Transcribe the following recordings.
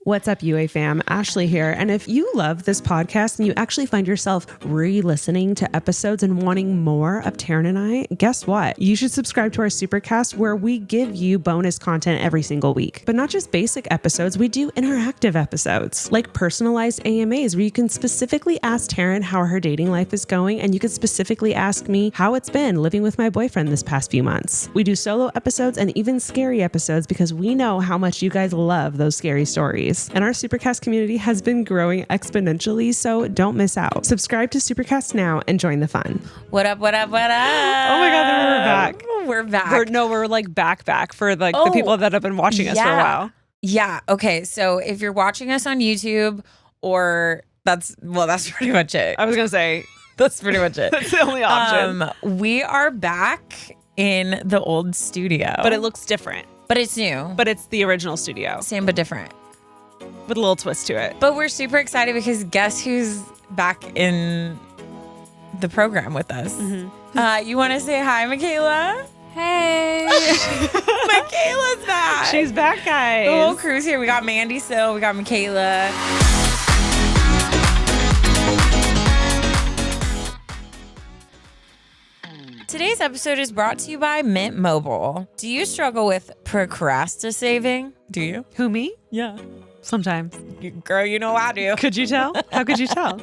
What's up, UA fam? Ashley here. And if you love this podcast and you actually find yourself re-listening to episodes and wanting more of Taryn and I, guess what? You should subscribe to our Supercast where we give you bonus content every single week. But not just basic episodes, we do interactive episodes like personalized AMAs where you can specifically ask Taryn how her dating life is going, and you can specifically ask me how it's been living with my boyfriend this past few months. We do solo episodes and even scary episodes because we know how much you guys love those scary stories. And our Supercast community has been growing exponentially, so don't miss out. Subscribe to Supercast now and join the fun. What up, what up, what up? Oh my God, then we're back. We're back. We're like back for like the people that have been watching us for a while. Yeah. Okay. So if you're watching us on YouTube or that's pretty much it. I was going to say, that's pretty much it. That's the only option. We are back in the old studio. But it looks different. But it's new. But it's the original studio. Same but different. With a little twist to it. But we're super excited because guess who's back in the program with us? Mm-hmm. You want to say hi, Michaela? Hey. Michaela's back. She's back, guys. The whole crew's here. We got Mandy still. We got Michaela. Today's episode is brought to you by Mint Mobile. Do you struggle with procrastinating? Do you? Who, me? Yeah. Sometimes. Girl, you know I do. Could you tell? How could you tell?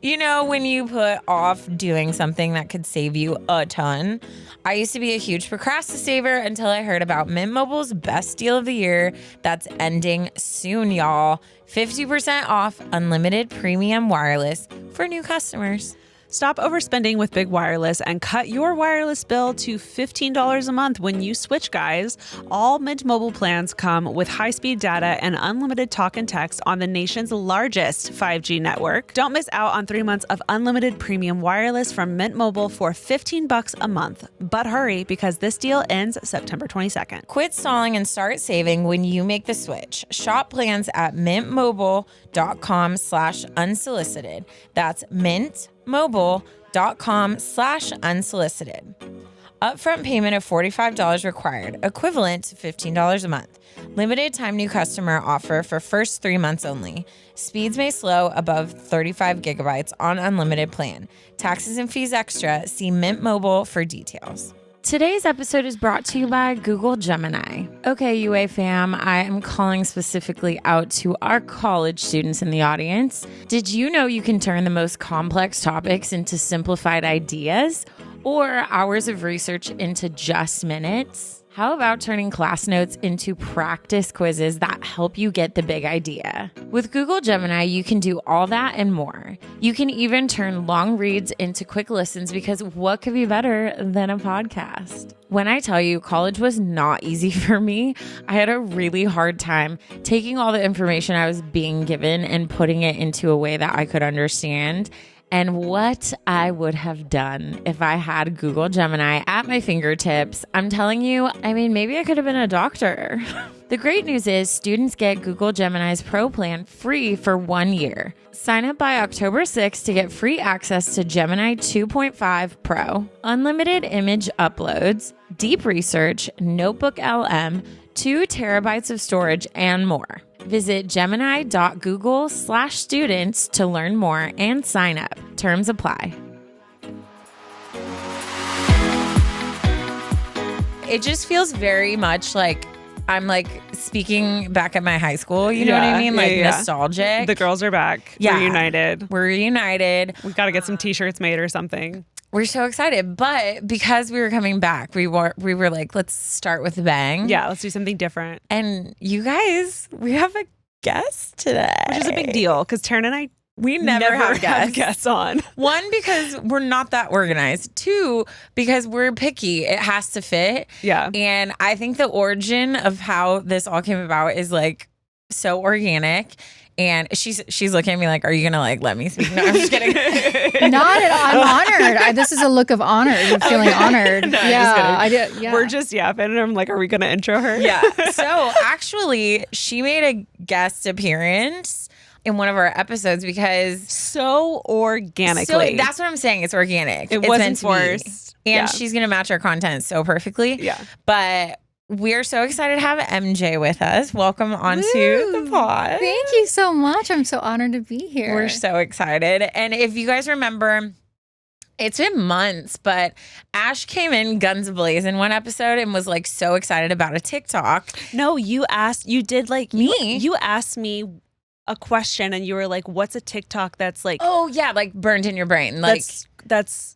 You know, when you put off doing something that could save you a ton. I used to be a huge procrastinator until I heard about Mint Mobile's best deal of the year that's ending soon, y'all. 50% off unlimited premium wireless for new customers. Stop overspending with big wireless and cut your wireless bill to $15 a month when you switch, guys. All Mint Mobile plans come with high-speed data and unlimited talk and text on the nation's largest 5G network. Don't miss out on 3 months of unlimited premium wireless from Mint Mobile for $15 a month. But hurry, because this deal ends September 22nd. Quit stalling and start saving when you make the switch. Shop plans at mintmobile.com/unsolicited. That's mintmobile.com/unsolicited. Upfront payment of $45 required, equivalent to $15 a month. Limited time new customer offer for first 3 months only. Speeds may slow above 35 gigabytes on unlimited plan. Taxes and fees extra. See Mint Mobile for details. Today's episode is brought to you by Google Gemini. Okay, UA fam, I am calling specifically out to our college students in the audience. Did you know you can turn the most complex topics into simplified ideas or hours of research into just minutes? How about turning class notes into practice quizzes that help you get the big idea? With Google Gemini, you can do all that and more. You can even turn long reads into quick listens because what could be better than a podcast? When I tell you college was not easy for me, I had a really hard time taking all the information I was being given and putting it into a way that I could understand. And what I would have done if I had Google Gemini at my fingertips. I'm telling you, maybe I could have been a doctor. The great news is students get Google Gemini's Pro plan free for 1 year. Sign up by October 6th to get free access to Gemini 2.5 Pro, unlimited image uploads, deep research, Notebook LM, 2 terabytes of storage, and more. Visit gemini.google/students to learn more and sign up. Terms apply. It just feels very much like I'm like speaking back at my high school. You know what I mean? Like nostalgic. The girls are back. Yeah. We're reunited. We got to get some t-shirts made or something. We're so excited. But because we were coming back, we were like, let's start with a bang. Yeah, let's do something different. And you guys, we have a guest today. Which is a big deal because Taryn and I we never have guests on. 1, because we're not that organized. 2, because we're picky. It has to fit. Yeah. And I think the origin of how this all came about is like so organic. And she's looking at me like, are you going to like let me speak? No, I'm just kidding. Not at all. I'm honored. This is a look of honor. I'm feeling honored. No, yeah, I did. Yeah. We're just yapping. And I'm like, are we going to intro her? Yeah. So actually, she made a guest appearance in one of our episodes because so organically. So that's what I'm saying. It's organic. It wasn't forced. And she's going to match our content so perfectly. Yeah. But we're so excited to have MJ with us. Welcome onto the pod. Thank you so much. I'm so honored to be here. We're so excited. And if you guys remember, it's been months, but Ash came in guns ablaze in one episode and was like so excited about a TikTok. No, you did like Me? You asked me a question and you were like, what's a TikTok that's like, Oh yeah, like burned in your brain. Like that's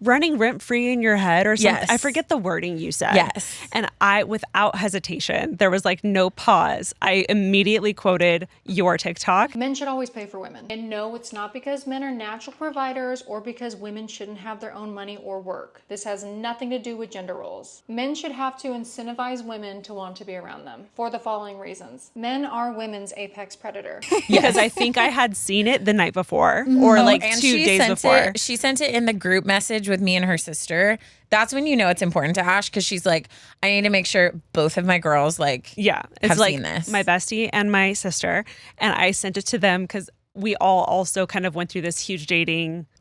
running rent free in your head or something. Yes. I forget the wording you said. Yes. And I, without hesitation, there was like no pause. I immediately quoted your TikTok. Men should always pay for women. And no, it's not because men are natural providers or because women shouldn't have their own money or work. This has nothing to do with gender roles. Men should have to incentivize women to want to be around them for the following reasons. Men are women's apex predator. Because I think I had seen it the night before or like and 2 days before. She sent it in the group message with me and her sister. That's when you know it's important to Ash because she's like, I need to make sure both of my girls like It's have like seen this. my bestie and my sister. And I sent it to them because we all also kind of went through this huge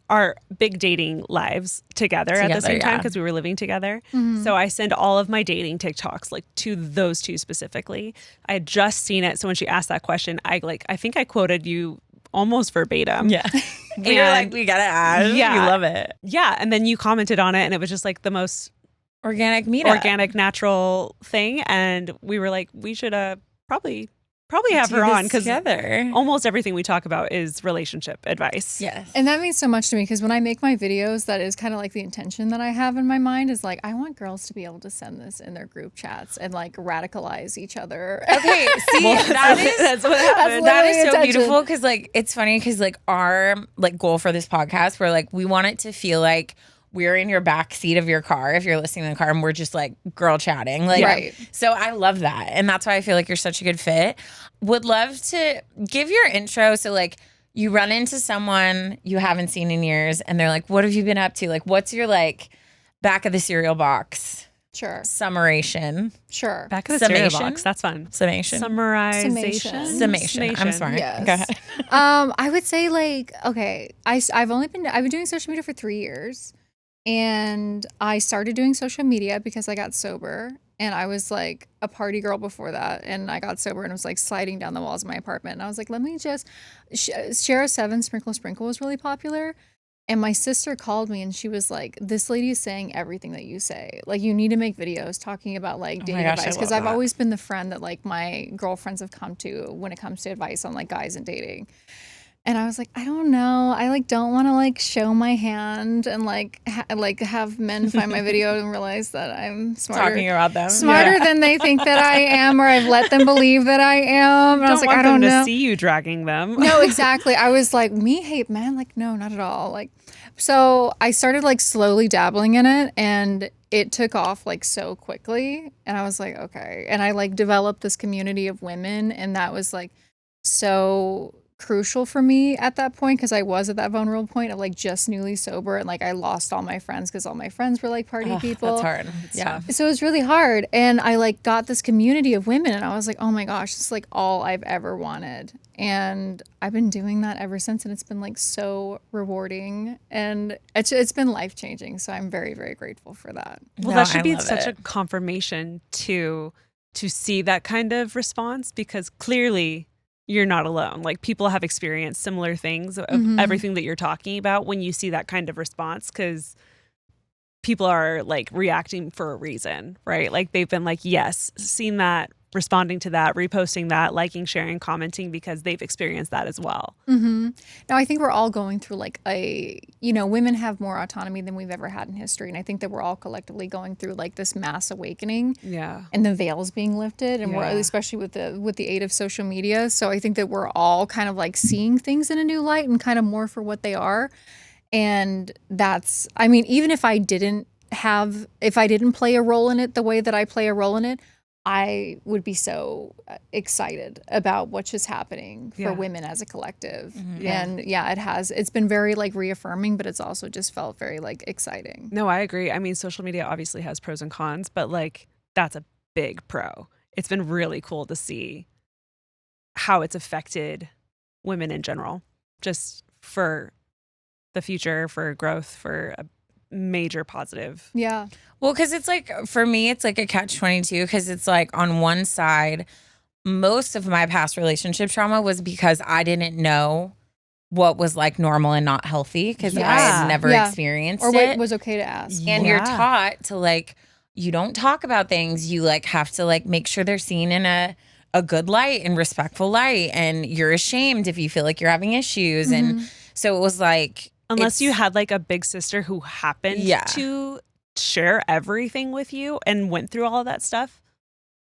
our big dating lives together at the same time because we were living together. So I send all of my dating TikToks like to those two specifically. I had just seen it. So when she asked that question, I think I quoted you almost verbatim. Yeah. We were like, we gotta add. Yeah. We love it. Yeah. And then you commented on it and it was just like the most Organic meetup. organic, natural thing. And we were like, we should probably have Do her this on because together. almost everything we talk about is relationship advice. Yes. And that means so much to me because when I make my videos, that is kind of like the intention that I have in my mind is like, I want girls to be able to send this in their group chats and like radicalize each other. Okay, see, That's what happened. that is so intention. beautiful because like it's funny because like our like goal for this podcast, we're like we want it to feel like we're in your back seat of your car if you're listening in the car and we're just like girl chatting. Like Right. So I love that. And that's why I feel like you're such a good fit. Would love to give your intro. So like you run into someone you haven't seen in years and they're like, what have you been up to? Like what's your like back of the cereal box Sure. summarization? Sure. Back of the cereal Summation? box. That's fun. Summation. Summarization. Summation. I'm sorry. Yes. Go ahead. I would say like, okay, I've been doing social media for 3 years. And I started doing social media because I got sober and I was like a party girl before that. And I got sober and was like sliding down the walls of my apartment. And I was like, let me just share a 7 sprinkle was really popular. And my sister called me and she was like, this lady is saying everything that you say. Like you need to make videos talking about like dating gosh, I advice. Because love I've that. always been the friend that like my girlfriends have come to when it comes to advice on like guys and dating. And I was like, I don't know. I like don't want to like show my hand and like have men find my video and realize that I'm Talking about them. smarter than they think that I am, or I've let them believe that I am. And I was Don't like, want I don't them know. to see you dragging them. No, exactly. I was like, me hate men? Like, no, not at all. Like, so I started like slowly dabbling in it and it took off like so quickly. And I was like, okay. And I like developed this community of women. And that was like so crucial for me at that point because I was at that vulnerable point of like just newly sober and like I lost all my friends because all my friends were like party people. That's hard. Yeah. So it was really hard. And I like got this community of women and I was like, oh my gosh, this is like all I've ever wanted. And I've been doing that ever since. And it's been like so rewarding and it's been life changing. So I'm very, very grateful for that. Well, No, that should I be love such it. a confirmation to see that kind of response because clearly you're not alone. Like people have experienced similar things of everything that you're talking about when you see that kind of response because people are like reacting for a reason, right? Like they've been like, yes, seen that, responding to that, reposting that, liking, sharing, commenting because they've experienced that as well. Mm-hmm. Now, I think we're all going through like women have more autonomy than we've ever had in history. And I think that we're all collectively going through like this mass awakening Yeah. and the veil's being lifted. And we're, Yeah. especially with the aid of social media. So I think that we're all kind of like seeing things in a new light and kind of more for what they are. And that's, I mean, even if I didn't play a role in it the way that I play a role in it, I would be so excited about what's just happening for Yeah. women as a collective. Yeah. And yeah, it's been very like reaffirming, but it's also just felt very like exciting. No, I agree. I mean, social media obviously has pros and cons, but like that's a big pro. It's been really cool to see how it's affected women in general, just for the future, for growth, for major positive. Yeah. Well, because it's like, for me, it's like a catch-22 because it's like on one side, most of my past relationship trauma was because I didn't know what was like normal and not healthy because I had never experienced or it. what was okay to ask. And you're taught to like, you don't talk about things. You like have to like make sure they're seen in a good light and respectful light. And you're ashamed if you feel like you're having issues. And so it was like, unless you had like a big sister who happened to share everything with you and went through all of that stuff,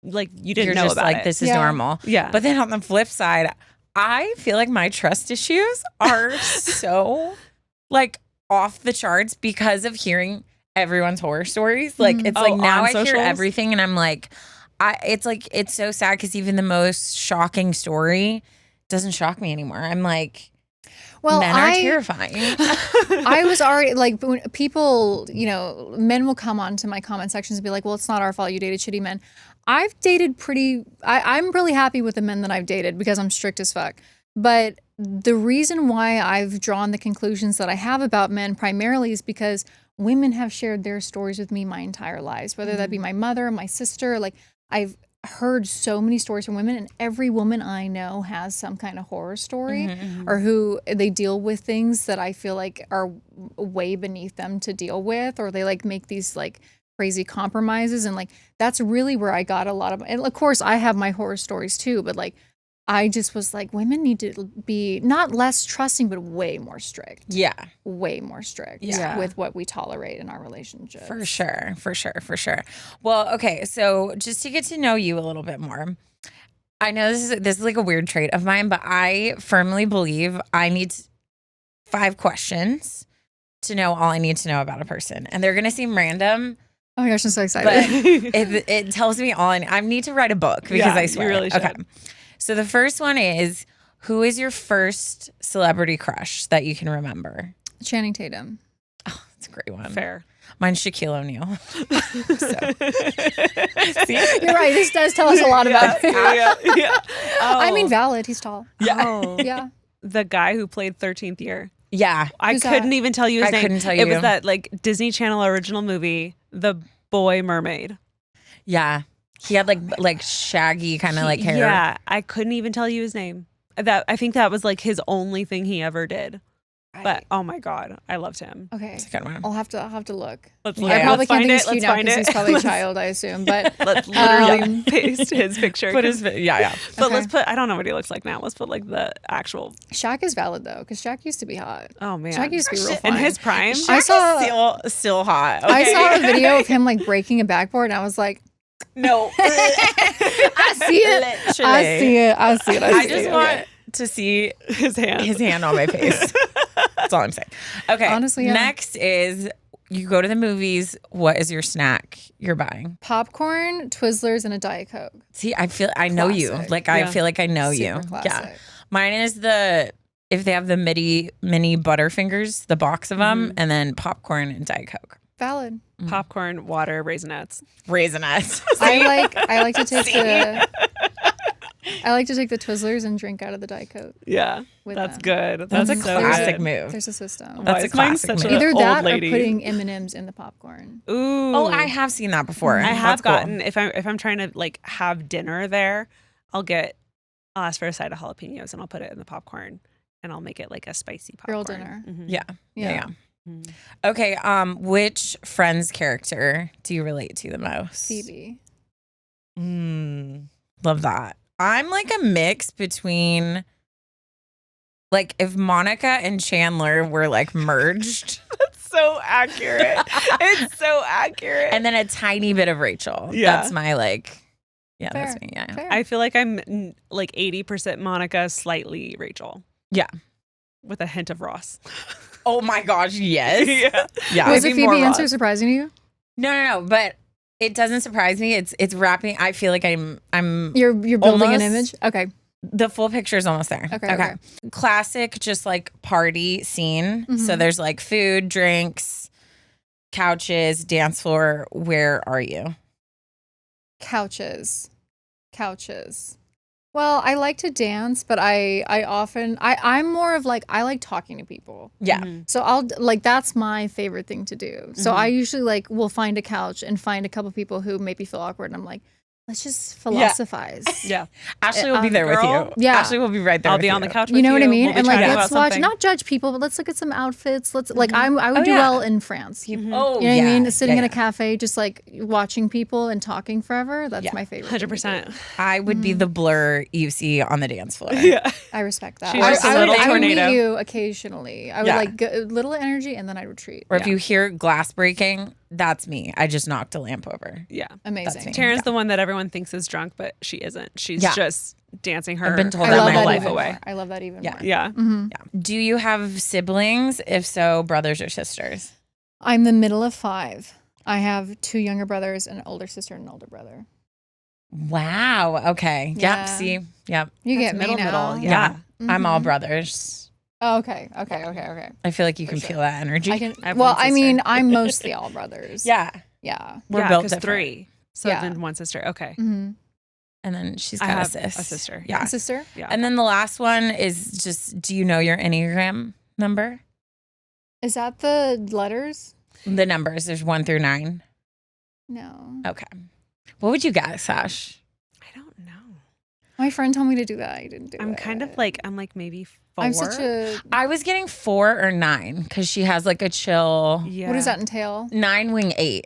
like you didn't know just about like it. this is normal. Yeah. But then on the flip side, I feel like my trust issues are so like off the charts because of hearing everyone's horror stories. Like it's like now I hear everything and I'm like, it's so sad because even the most shocking story doesn't shock me anymore. I'm like, well, men are terrifying. I was already like, when people, men will come onto my comment sections and be like, well, it's not our fault you dated shitty men. I've dated I'm really happy with the men that I've dated because I'm strict as fuck. But the reason why I've drawn the conclusions that I have about men primarily is because women have shared their stories with me my entire lives, whether that be my mother, my sister. Like I've heard so many stories from women, and every woman I know has some kind of horror story or who they deal with things that I feel like are way beneath them to deal with, or they like make these like crazy compromises. And like, that's really where I got a lot of, and of course I have my horror stories too, but like, I just was like, women need to be not less trusting, but way more strict. Yeah. Way more strict with what we tolerate in our relationships. For sure. Well, okay. So just to get to know you a little bit more, I know this is like a weird trait of mine, but I firmly believe I need 5 questions to know all I need to know about a person. And they're going to seem random. Oh my gosh, I'm so But excited. it tells me all I need to write a book because I swear. You really should. Okay. So the first one is, who is your first celebrity crush that you can remember? Channing Tatum. Oh, that's a great one. Fair. Mine's Shaquille O'Neal. See? You're right. This does tell us a lot about him. Yeah. I mean, valid. He's tall. Yeah. Oh, Yeah. the guy who played 13th Year. Yeah. I Who's couldn't that? even tell you his name. couldn't tell you. It was that like Disney Channel original movie, The Boy Mermaid. Yeah. He had like shaggy kind of like hair. Yeah, I couldn't even tell you his name. I think that was like his only thing he ever did. But oh my god, I loved him. Okay. It's a good one. I'll have to look. Let's Yeah. I probably let's can't find think it. he's cute Let's now find because it. he's probably a child, I assume. But Let's literally paste his picture. Put his yeah. But Okay. let's put. I don't know what he looks like now. Let's put like the actual. Shaq is valid though, because Shaq used to be hot. Oh man, Shaq used to be real fun. in his prime. I saw still hot. I okay? saw a video of him like breaking a backboard, and I was like, No. I see it. Literally. I see it. I see it. I see just it. want to see his hand. on my face. That's all I'm saying. Okay. Honestly, yeah. Next is, you go to the movies. What is your snack you're buying? Popcorn, Twizzlers, and a Diet Coke. See, I know you. Classic. Like, I Yeah. feel like I know Super you. classic. Yeah. Mine is if they have the mini Butterfingers, the box of them, and then popcorn and Diet Coke. Valid. Popcorn, water, Raisinets. Raisinets. I like to take the Twizzlers and drink out of the Diet Coke. Yeah, With that's them. good. That's a so classic good. move. There's a system. That's Why a is mine classic such move. a Either old that lady? or putting M&Ms in the popcorn. Ooh. Oh, I have seen that before. I have That's cool. gotten if I'm trying to like have dinner there, I'll ask for a side of jalapenos and I'll put it in the popcorn and I'll make it like a spicy popcorn. Girl dinner. Mhm. Yeah. Yeah. Mhm. Okay. Which Friends character do you relate to the most? Phoebe. Love that. I'm like a mix between, like, if Monica and Chandler were like merged, So accurate. It's so accurate. and then a tiny bit of Rachel. Yeah. That's my like. Yeah, Fair. that's me. Yeah. Fair. I feel like I'm like 80% Monica, slightly Rachel. Yeah. With a hint of Ross. Oh my gosh. Yes. Yeah. Yeah. Was Maybe the more Phoebe answer Ross. surprising to you? No. But it doesn't surprise me. It's wrapping. I feel like I'm You're building an Almost. image? Okay. the full picture is almost there. Okay. Classic, just like party scene. Mhm. So there's like food, drinks, couches, dance floor. Where are you? Couches. Well, I like to dance, but I'm more of like, I like talking to people. Yeah. So that's my favorite thing to do. So I usually will find a couch and find a couple people who make me feel awkward. And I'm like, let's just philosophize. Yeah. Ashley will be there with girl, you. Yeah. Ashley will be right there. I'll with be you. on the couch with You know what I mean? We'll be And chatting let's about watch, something. not judge people, but let's look at some outfits. Let's I would do yeah. well in France. Oh, You know what I mean? Sitting in a cafe, just like watching people and talking forever. That's my favorite. 100%. I would be the blur you see on the dance floor. Yeah. I respect that. She's just a little I would tornado. meet you occasionally. I would like go, little energy and then I'd retreat. Or if you hear glass breaking, that's me. I just knocked a lamp over. Yeah. Amazing. Taryn's the one that everyone thinks is drunk, but she isn't. She's just dancing her, I've been told her that love my that whole life even away. more. I love that even more. Yeah. Yeah. Do you have siblings? If so, brothers or sisters? I'm the middle of 5. I have 2 younger brothers, an older sister, and an older brother. Wow. Okay. Yeah. Yep. See. Yep. You get middle, me now. middle. Yeah. Mhm. I'm all brothers. Oh, okay. I feel like you can sure. feel that energy. I can. I have Well, one I mean, sister. I'm mostly all brothers. Yeah. Yeah. We're yeah, built 'cause different. 3. So Yeah. then one sister. Okay. Mm-hmm. And then she's I got a have sis. a sister. Yeah. Sister. Yeah. And then the last one is just, do you know your Enneagram number? Is that the letters? The numbers. There's 1 through 9. No. Okay. What would you guess, Ash? I don't know. My friend told me to do that. I didn't do it. I'm kind of like, maybe 4. I'm such a. I was getting 4 or 9 because she has like a chill Yeah. What does that entail? 9 wing 8.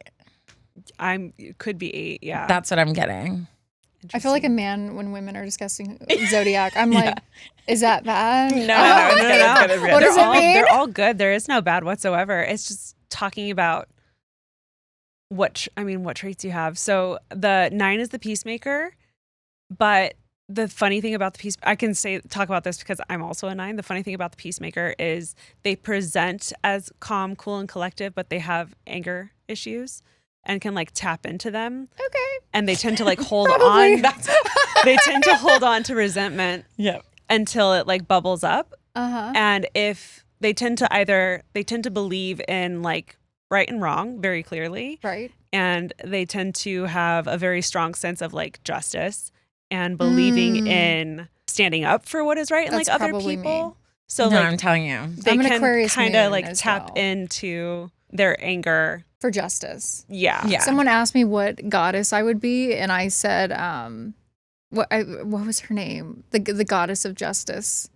It could be 8. Yeah. That's what I'm getting. I feel like a man when women are discussing zodiac. I'm like, is that bad? No, No. What does it mean? They're all good. There is no bad whatsoever. It's just talking about what traits you have. So the 9 is the peacemaker, but the funny thing about I can talk about this because I'm also a 9. The funny thing about the peacemaker is they present as calm, cool, and collective, but they have anger issues and can like tap into them. Okay. And they tend to like hold Probably. on. They tend to hold on to resentment Yep. until it like bubbles up. Uh-huh. And if they tend to believe in like right and wrong very clearly. Right. And they tend to have a very strong sense of like justice and believing in standing up for what is right and That's like other probably people. me. So No, like I'm telling you. they I'm an can Aquarius kind of moon like as tap well. into their anger. For justice. Yeah. Yeah. Someone asked me what goddess I would be, and I said, what was her name? The goddess of justice.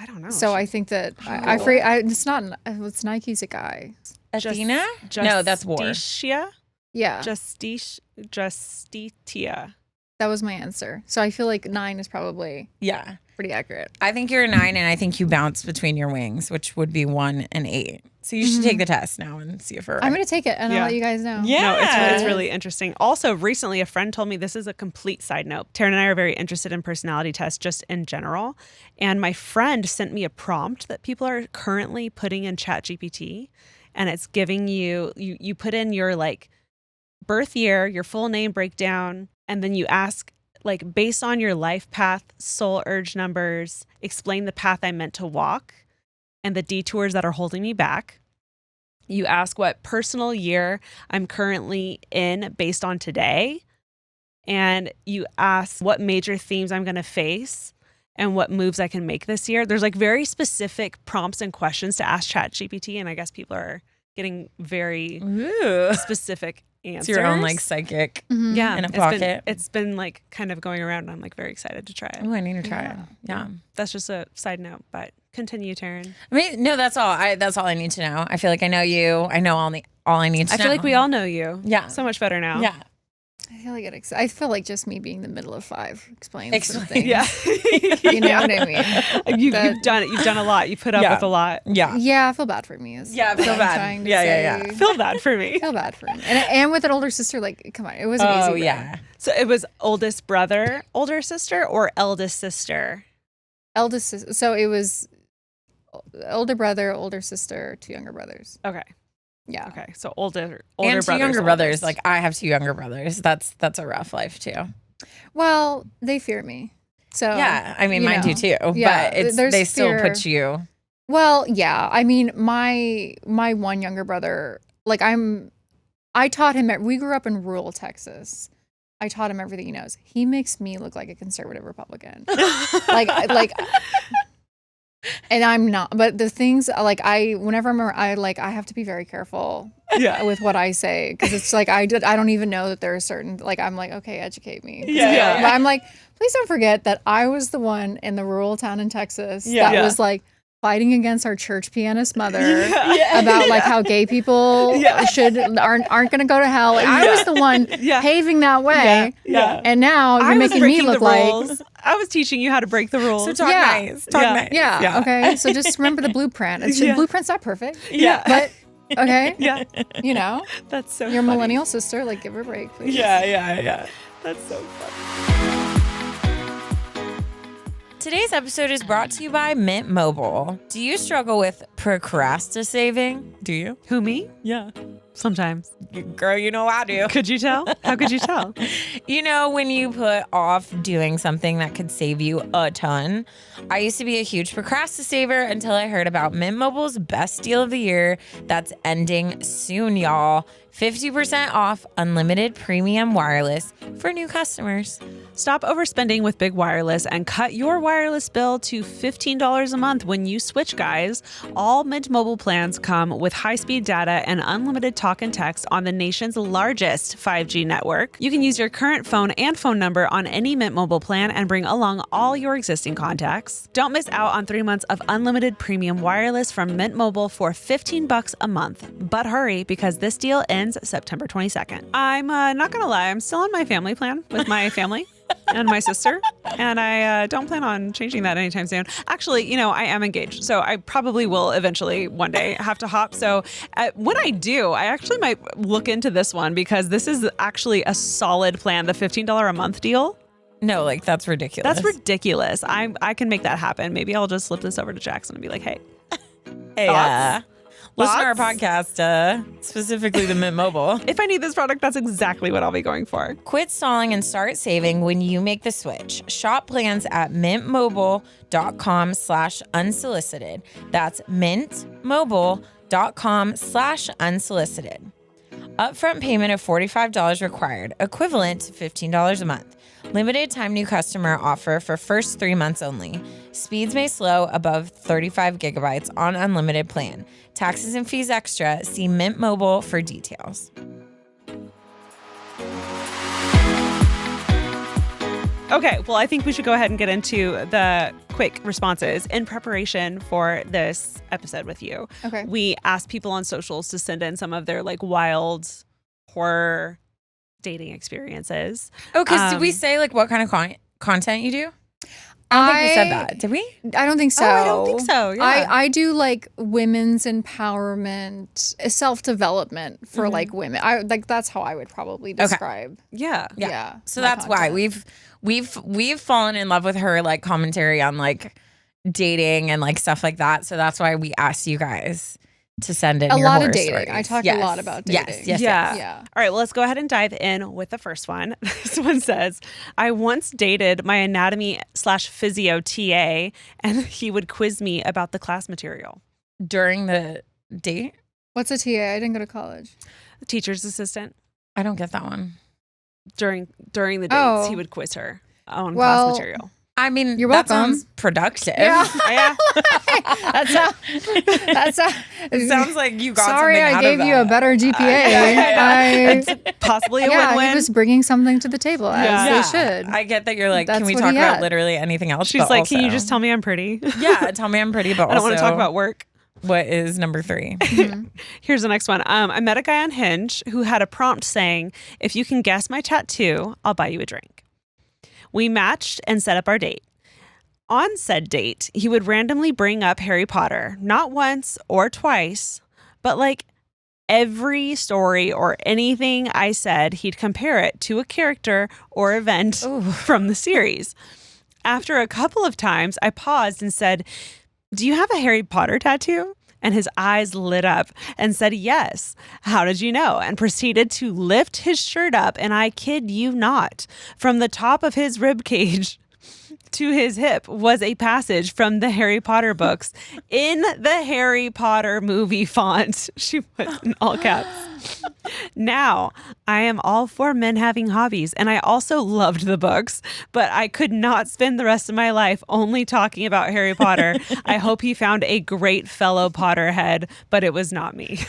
I don't know. So I think that it's Nike's a guy. Athena? No, that's war. Justitia? Yeah, Justitia. that was my answer. So I feel like 9 is probably Yeah. pretty accurate. I think you're a 9, and I think you bounce between your wings, which would be 1 and 8. So you should take the test now and see if we're right. I'm gonna take it, and I'll let you guys know. Yeah. No, it's really interesting. Also, recently, a friend told me, this is a complete side note. Taryn and I are very interested in personality tests just in general. And my friend sent me a prompt that people are currently putting in ChatGPT. And it's giving you put in your like birth year, your full name breakdown. And then you ask, like, based on your life path, soul urge numbers, explain the path I meant to walk and the detours that are holding me back. You ask what personal year I'm currently in based on today. And you ask what major themes I'm going to face and what moves I can make this year. There's like very specific prompts and questions to ask ChatGPT. And I guess people are getting very Ooh. specific answers. It's your own like psychic. Yeah. in a it's pocket. It's been like kind of going around and I'm like very excited to try it. Oh, I need to try it. Yeah. That's just a side note, but continue, Taryn. I mean, no, that's all. That's all I need to know. I feel like I know you. I know all I need to know. I feel like we all know you. Yeah. So much better now. Yeah. I feel like just me being the middle of 5 explains some things. Yeah. You know what I mean? You've done it. You've done a lot. You put up with a lot. Yeah. Yeah, I feel bad for me. Yeah, I feel what I'm bad. trying to Yeah. say. Feel bad for me. Feel bad for me. And with an older sister, like, come on, it wasn't easy. Oh, there. yeah. So it was oldest brother, older sister, or eldest sister? Eldest sister. So it was older brother, older sister, 2 younger brothers. Okay. Yeah. Okay. So older And 2 brothers, younger brothers. oldest. Like I have 2 younger brothers. That's a rough life too. Well, they fear me. So Yeah, I mean, you mine know. do too. Yeah, But there's they still fear. put you. Well, yeah. I mean, my one younger brother, like I taught him we grew up in rural Texas. I taught him everything he knows. He makes me look like a conservative Republican. like and I'm not, but the things like whenever I have to be very careful with what I say. Cause it's like, I don't even know that there are certain, like, I'm like, okay, educate me. But I'm like, please don't forget that I was the one in the rural town in Texas that was like fighting against our church pianist mother about like how gay people aren't going to go to hell. Like, I was the one paving that way. And now you're making me look like I was teaching you how to break the rules. So talk nice. Talk nice. Yeah. Okay. So just remember the blueprint. The blueprint's not perfect. But okay. You know. That's so your funny. millennial sister, like, give her a break, please. Yeah. That's so funny. Today's episode is brought to you by Mint Mobile. Do you struggle with procrastinating? Do you? Who, me? Yeah. Sometimes. Girl, you know I do. Could you tell? How could you tell? You know, when you put off doing something that could save you a ton. I used to be a huge procrastinator until I heard about Mint Mobile's best deal of the year that's ending soon, y'all. 50% off unlimited premium wireless for new customers. Stop overspending with big wireless and cut your wireless bill to $15 a month when you switch, guys. All Mint Mobile plans come with high-speed data and unlimited talk and text on the nation's largest 5G network. You can use your current phone and phone number on any Mint Mobile plan and bring along all your existing contacts. Don't miss out on 3 months of unlimited premium wireless from Mint Mobile for $15 a month. But hurry, because this deal ends September 22nd. I'm not gonna lie, I'm still on my family plan with my family and my sister, and I don't plan on changing that anytime soon. Actually, you know, I am engaged, so I probably will eventually one day have to hop. So when I do, I actually might look into this one because this is actually a solid plan, the $15 a month deal. No, like, that's ridiculous. That's ridiculous. I can make that happen. Maybe I'll just slip this over to Jackson and be like, hey, listen to our podcast, specifically the Mint Mobile. If I need this product, that's exactly what I'll be going for. Quit stalling and start saving when you make the switch. Shop plans at mintmobile.com/unsolicited. That's mintmobile.com/unsolicited. Upfront payment of $45 required, equivalent to $15 a month. Limited time new customer offer for first 3 months only. Speeds may slow above 35 gigabytes on unlimited plan. Taxes and fees extra. See Mint Mobile for details. Okay, well, I think we should go ahead and get into the quick responses in preparation for this episode with you. Okay. We asked people on socials to send in some of their like wild horror dating experiences. Oh, because did we say like what kind of content you do? I don't think we said that. Did we? I don't think so. Oh, I don't think so. Yeah. I do like women's empowerment, self-development for like women. I like that's how I would probably describe. Yeah. So that's why we've fallen in love with her like commentary on like dating and like stuff like that. So that's why we asked you guys to send in a your lot horror of dating. stories. I talk a lot about dating. Yes. Yeah. All right, well, let's go ahead and dive in with the first one. This one says, I once dated my anatomy/physio TA, and he would quiz me about the class material. During the date? What's a TA? I didn't go to college. Teacher's assistant. I don't get that one. During the dates, he would quiz her on class material. I mean, you're that welcome. sounds productive. Yeah. That's It sounds like you got sorry something out I gave of you a that. better GPA. It's possibly a yeah, win-win. he was bringing something to the table as they should. I get that you're like, That's can we what talk he about had. literally anything else? She's but like, also, can you just tell me I'm pretty? Yeah, tell me I'm pretty, but I don't also want to talk about work. what is number 3? Here's the next one. I met a guy on Hinge who had a prompt saying, if you can guess my tattoo, I'll buy you a drink. We matched and set up our date. On said date, he would randomly bring up Harry Potter, not once or twice, but like every story or anything I said, he'd compare it to a character or event from the series. After a couple of times, I paused and said, do you have a Harry Potter tattoo? And his eyes lit up and said, yes. How did you know? And proceeded to lift his shirt up, and I kid you not, from the top of his rib cage to his hip was a passage from the Harry Potter books in the Harry Potter movie font. She put in all caps. Now, I am all for men having hobbies, and I also loved the books, but I could not spend the rest of my life only talking about Harry Potter. I hope he found a great fellow Potterhead, but it was not me.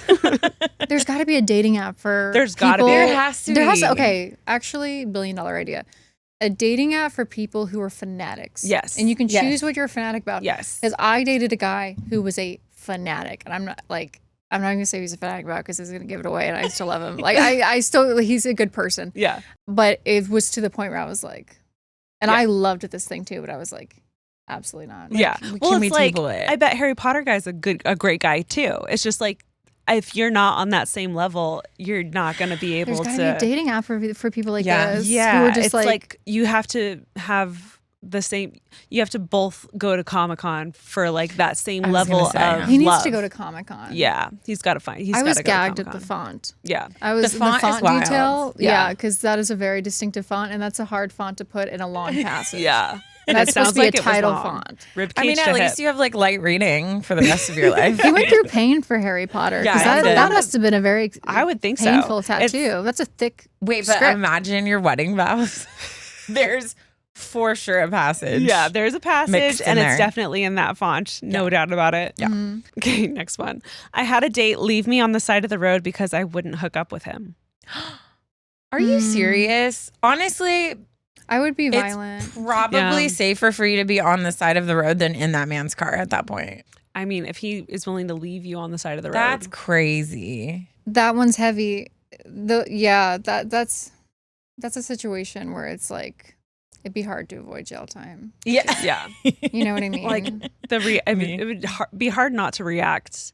There's got to be a dating app for There's gotta be. people- There has to There has be. to, okay, actually, $1 billion idea. A dating app for people who are fanatics. Yes. And you can Yes. choose what you're a fanatic about. Yes. Because I dated a guy who was a fanatic. And I'm not going to say he's a fanatic about because he's going to give it away and I still love him. He's a good person. Yeah. But it was to the point where I was like, and Yeah. I loved this thing too, but I was like, absolutely not. Yeah. Can Well, we it's like, table it? I bet Harry Potter guy's a great guy too. It's just like, if you're not on that same level, you're not going to be able There's got to to. be a dating app for people like Yeah. this. Yeah. Who are just it's like you have to have the same, you have to both go to Comic-Con for like that same I was level gonna say. of he needs love. to go to Comic-Con. Yeah. He's got to find, he's I got was to go gagged to at the Comic-Con. font. Yeah. I was The font is wild. detail. Yeah. Yeah, because that is a very distinctive font, and that's a hard font to put in a long passage. Yeah. And That's it sounds supposed to be like a it was title long. font. Rib I mean, cage at to least hip. you have like light reading for the rest of your life. He went through pain for Harry Potter. Yeah, 'cause I that, did. that must have been a very I would think so. painful It's- tattoo. That's a thick Wait, but script. imagine your wedding vows. There's for sure a passage. Yeah, there's a passage mixed in and there. it's definitely in that font. No doubt about it. Yeah. Mm-hmm. Okay, next one. I had a date leave me on the side of the road because I wouldn't hook up with him. Are you serious? Honestly, I would be it's violent. probably Yeah. safer for you to be on the side of the road than in that man's car at that point. I mean, if he is willing to leave you on the side of the road. That's crazy. That one's heavy. That's a situation where it's like it'd be hard to avoid jail time. Yeah. yeah. You know what I mean? Like I mean, it would be hard not to react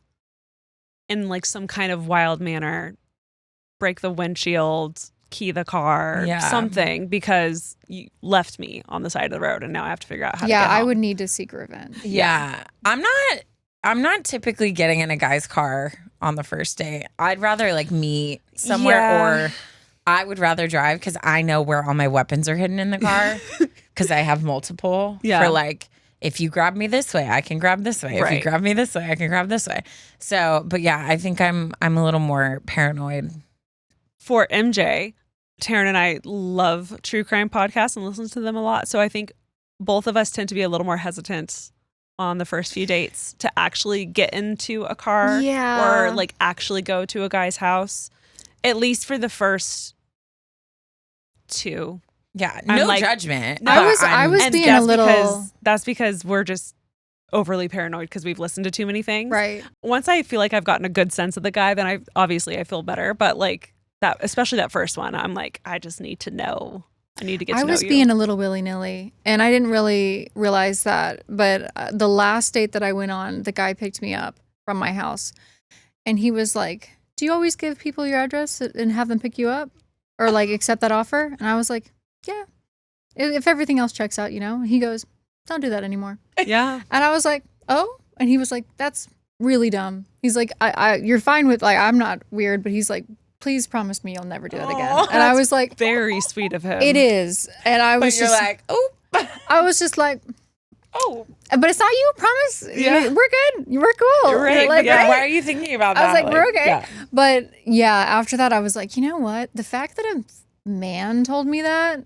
in like some kind of wild manner, break the windshield, key the car, Yeah. something, because you left me on the side of the road and now I have to figure out how to yeah, get I home. would need to seek revenge. Yeah. I'm not typically getting in a guy's car on the first date. I'd rather like meet somewhere Yeah. or I would rather drive because I know where all my weapons are hidden in the car because I have multiple. Yeah. For like, if you grab me this way, I can grab this way. If Right. you grab me this way, I can grab this way. So, but yeah, I think I'm a little more paranoid. For MJ, Taryn and I love true crime podcasts and listen to them a lot. So I think both of us tend to be a little more hesitant on the first few dates to actually get into a car Yeah. or like actually go to a guy's house, at least for the first two. Yeah, I'm no like- judgment. I but was I'm- being a little that's because we're just overly paranoid because we've listened to too many things. right. Once I feel like I've gotten a good sense of the guy, then I feel better. But like that, especially that first one, I'm like, I just need to know. I need to get to I know was you. being a little willy-nilly, and I didn't really realize that. But the last date that I went on, the guy picked me up from my house, and he was like, "Do you always give people your address and have them pick you up, or like accept that offer?" And I was like, "Yeah, if everything else checks out, you know." And he goes, "Don't do that anymore." Yeah. And I was like, "Oh," and he was like, "That's really dumb." He's like, "I you're fine with like I'm not weird," but he's like, "Please promise me you'll never do that again." Aw, And I was like, Very sweet of him. "It is," and I But was you're just like, oh, I was just like, oh, but it's not you, promise. Yeah. We're good. We're cool. you're right. Like, yeah, right? why are you thinking about that? I was like, we're okay. yeah. But yeah, after that, I was like, you know what? The fact that a man told me that,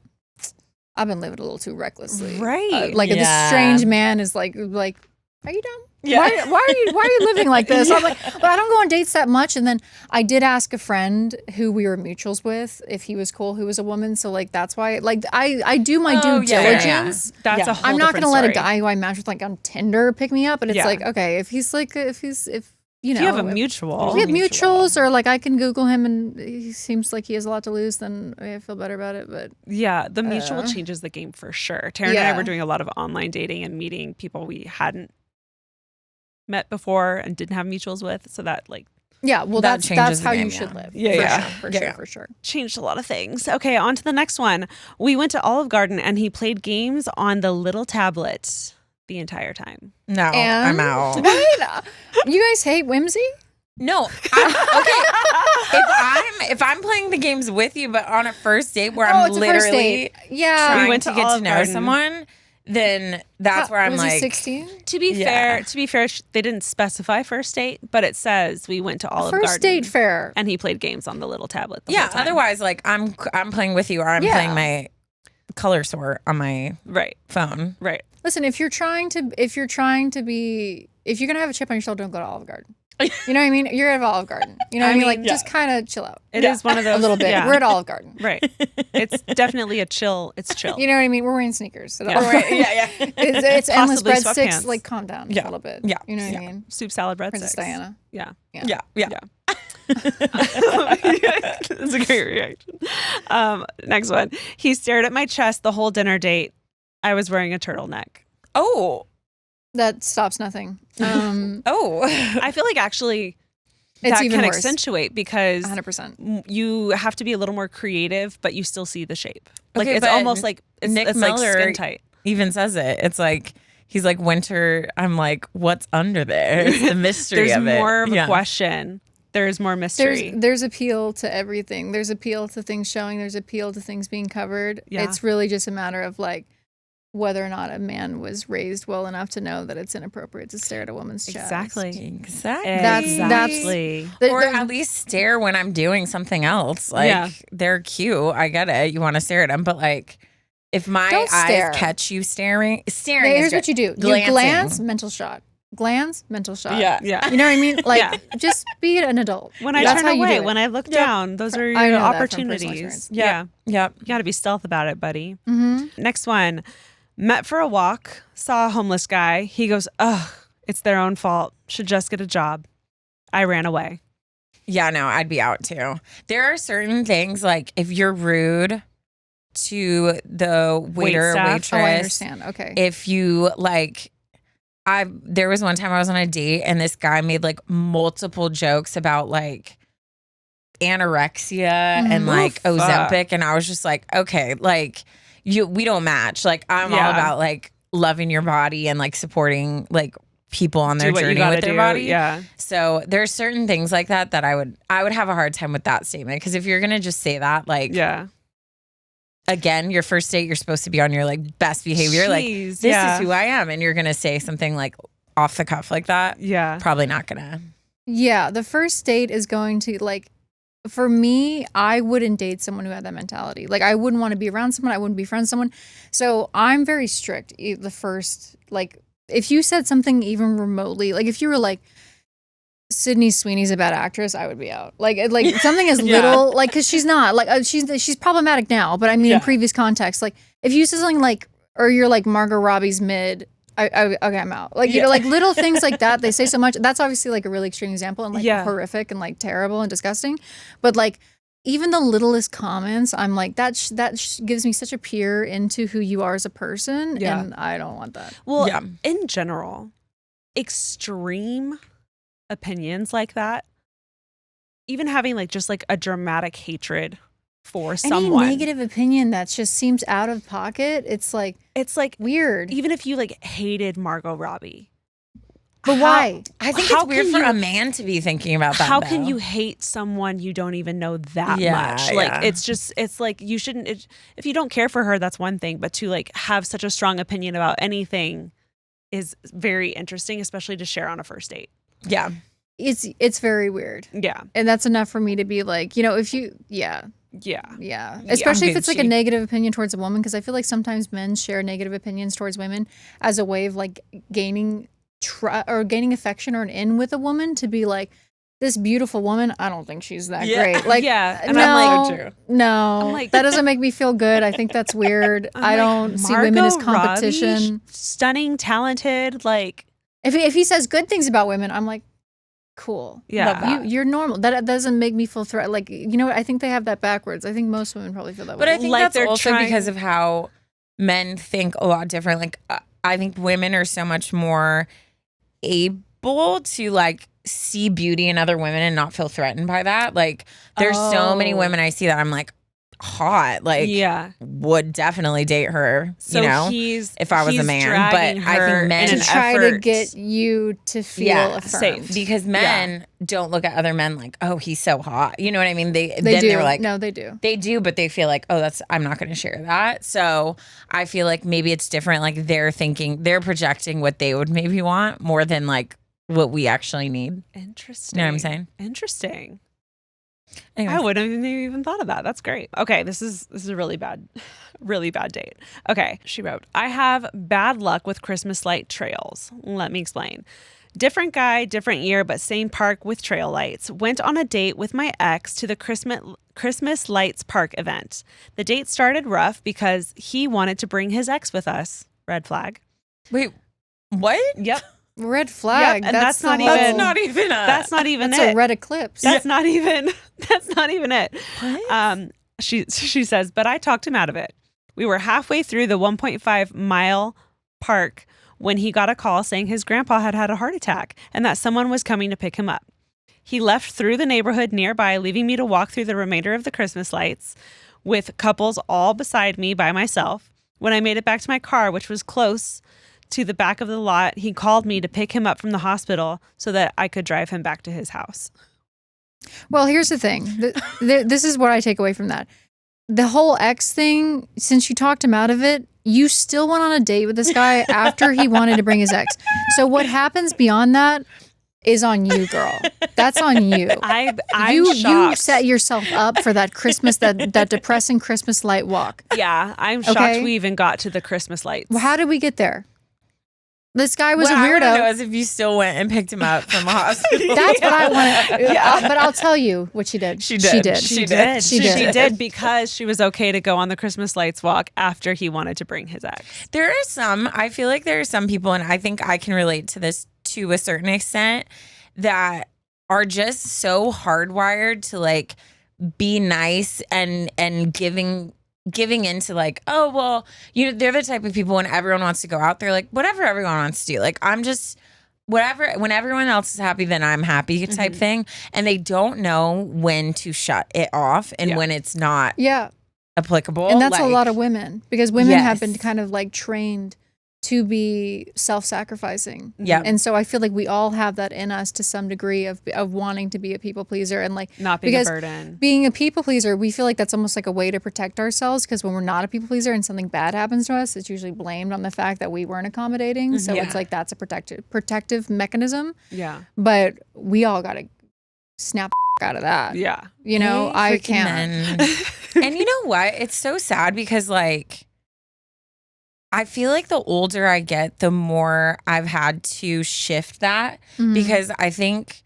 I've been living a little too recklessly. Right. Like Yeah. this strange man is like, are you dumb? Yeah. Why are you living like this? I'm like, but I don't go on dates that much. And then I did ask a friend who we were mutuals with if he was cool, who was a woman. So like that's why like I do my Oh, due yeah, diligence. yeah. That's Yeah. a whole I'm not different gonna let a story. guy who I match with like on Tinder pick me up, but it's Yeah. like okay, if you know If you have a mutual. if we have mutuals or like I can Google him and he seems like he has a lot to lose, then I feel better about it. But Yeah, the mutual changes the game for sure. Taryn and I Yeah. were doing a lot of online dating and meeting people we hadn't met before and didn't have mutuals with. So that like yeah, well That that's changes how the you game, should yeah. live. Yeah, for yeah. sure, for Yeah. sure, for sure. changed a lot of things. Okay, on to the next one. We went to Olive Garden and he played games on the little tablet the entire time. No, And I'm out. What? You guys hate whimsy? No, okay. If I'm playing the games with you, but on a first date where I'm it's a first literally date. Yeah. trying We went to to get to Olive know Garden. someone, then that's where I'm was like, he 16? To be Yeah. fair, they didn't specify first date, but it says we went to Olive Garden. First date fair. And he played games on the little tablet the yeah. whole time. Otherwise, like I'm playing with you, or I'm playing my color sort on my Right. phone. Right. Listen, if you're gonna have a chip on your shoulder, don't go to Olive Garden. You know what I mean? You're at Olive Garden. You know what I mean? Like, just kind of chill out. It is one of those. A little bit. Yeah. We're at Olive Garden. Right. It's definitely it's chill. You know what I mean? We're wearing sneakers. Yeah. Yeah. It's endless Possibly breadsticks. sweatpants. Like, calm down a little bit. Yeah. You know what I mean? Soup, salad, breadsticks. Princess Diana. Yeah. Yeah. That's a great reaction. Next one. He stared at my chest the whole dinner date. I was wearing a turtleneck. Oh. That stops nothing. I feel like actually It's that even can worse. accentuate because 100%. you have to be a little more creative, but you still see the shape. Like Okay, it's but almost like it's Nick like Miller skin tight. even says it. It's like he's like winter. I'm like, what's under there? It's the mystery There's of it. more of a Yeah. question. There's more mystery. There's appeal to everything. There's appeal to things showing. There's appeal to things being covered. Yeah. It's really just a matter of like whether or not a man was raised well enough to know that it's inappropriate to stare at a woman's chest. Exactly. Exactly. Exactly. Or at least stare when I'm doing something else. Like Yeah. they're cute. I get it. You want to stare at them, but like if my Don't eyes stare. catch you staring Here's is what you do. You glancing. glance, mental shot. Glance, mental shot. Yeah. Yeah. You know what I mean? Like, Yeah. just be an adult. When I That's turn how you away, do it. when I look down, those are I your know that from personal opportunities. experience. Yeah. Yep. You got to be stealth about it, buddy. Mm-hmm. Next one. Met for a walk, saw a homeless guy. He goes, ugh, it's their own fault. Should just get a job. I ran away. Yeah, no, I'd be out too. There are certain things like if you're rude to the waiter, Waitstaff. waitress. Oh, I understand. Okay. If you like, there was one time I was on a date and this guy made like multiple jokes about like anorexia and like Oof. Ozempic, and I was just like, okay, like we don't match. Like I'm all Yeah. about like loving your body and like supporting like people on their Do what you journey gotta with their do. body. Yeah. So there's certain things like that I would have a hard time with that statement, because if you're gonna just say that, like, Yeah. again, your first date, you're supposed to be on your like best behavior. Like Jeez, this yeah. is who I am, and you're gonna say something like off the cuff like that. Yeah. Probably not gonna. Yeah, the first date is going to like, for me, I wouldn't date someone who had that mentality. Like, I wouldn't want to be around someone. I wouldn't be friends with someone. So I'm very strict. The first, like, if you said something even remotely, like if you were like, Sydney Sweeney's a bad actress, I would be out. Like something as little, like, because she's not like she's problematic now, but I mean in previous context, like if you said something like, or you're like Margot Robbie's mid. Okay, I'm out. Like, you know, like little things like that. They say so much. That's obviously like a really extreme example and like horrific and like terrible and disgusting. But like even the littlest comments, I'm like, that gives me such a peer into who you are as a person. Yeah. And I don't want that. Well, Yeah. in general, extreme opinions like that, even having like just like a dramatic hatred for someone. Any negative opinion that just seems out of pocket, it's like weird. Even if you like hated Margot Robbie. But why? I think How it's weird can for you- a man to be thinking about that. How can though. you hate someone you don't even know that Yeah, much? Like yeah. it's like you shouldn't. If you don't care for her, that's one thing. But to like have such a strong opinion about anything is very interesting, especially to share on a first date. Yeah. It's very weird. Yeah, And that's enough for me to be like, you know, if you yeah. Especially if it's like a Gucci. negative opinion towards a woman, because I feel like sometimes men share negative opinions towards women as a way of like gaining affection or an in with a woman, to be like, this beautiful woman, I don't think she's that great. Like, Yeah, and no, I'm So true. no, I'm like- that doesn't make me feel good. I think that's weird. I'm I like, don't see women as Margot Robbie, competition. stunning, talented, like If he says good things about women, I'm like, cool. Yeah. You're normal. That doesn't make me feel threatened. Like, you know what? I think they have that backwards. I think most women probably feel that way. But I think Like that's they're also trying- because of how men think a lot different. Like I think women are so much more able to like see beauty in other women and not feel threatened by that. Like there's so many Oh. women I see that I'm like, hot. Like, Yeah. would definitely date her, So you know, if I was a man. But I think men to try to get you to feel affirmed. safe. because men don't look at other men like, oh, he's so hot. You know what I mean? They They do. They're like, no, they do. they do, but they feel like, oh, I'm not going to share that. So I feel like maybe it's different. Like they're projecting what they would maybe want more than like what we actually need. Interesting. You know what I'm saying? Interesting. Anyways. I wouldn't have even thought of that. That's great. Okay, this is a really bad date. Okay, she wrote, I have bad luck with Christmas light trails. Let me explain. Different guy, different year, but same park with trail lights. Went on a date with my ex to the Christmas lights park event. The date started rough because he wanted to bring his ex with us. Red flag. Wait, what? Yep. Red flag. Yep, and that's not even That's it. a red eclipse. That's not even it. What? She says, but I talked him out of it. We were halfway through the 1.5 mile park when he got a call saying his grandpa had had a heart attack and that someone was coming to pick him up. He left through the neighborhood nearby, leaving me to walk through the remainder of the Christmas lights with couples all beside me by myself. When I made it back to my car, which was close to the back of the lot, he called me to pick him up from the hospital so that I could drive him back to his house. Well, here's the thing. This is what I take away from that. The whole ex thing, since you talked him out of it, you still went on a date with this guy after he wanted to bring his ex. So what happens beyond that is on you, girl. That's on you. I'm shocked. You set yourself up for that Christmas, that depressing Christmas light walk. Yeah, I'm shocked we even got to the Christmas lights. Well, how did we get there? This guy was a I want to know weirdo. is if you still went and picked him up from a hospital. That's what I want to. But I'll tell you what she did. She did. She did because she was okay to go on the Christmas lights walk after he wanted to bring his ex. I feel like there are some people, and I think I can relate to this to a certain extent, that are just so hardwired to like be nice and giving into like, oh, well, you know, they're the type of people when everyone wants to go out, they're like, whatever everyone wants to do. Like, I'm just whatever, when everyone else is happy, then I'm happy type thing. And they don't know when to shut it off and when it's not applicable. And that's a lot of women, because women have been Yes. kind of like trained to be self-sacrificing. Yeah. And so I feel like we all have that in us to some degree of wanting to be a people pleaser and like Not being a burden. Being a people pleaser, we feel like that's almost like a way to protect ourselves, because when we're not a people pleaser and something bad happens to us, it's usually blamed on the fact that we weren't accommodating. So it's like that's a protective mechanism. Yeah. But we all got to snap out of that. Yeah. You know, I freaking can't. men. And you know what? It's so sad because like I feel like the older I get, the more I've had to shift that because I think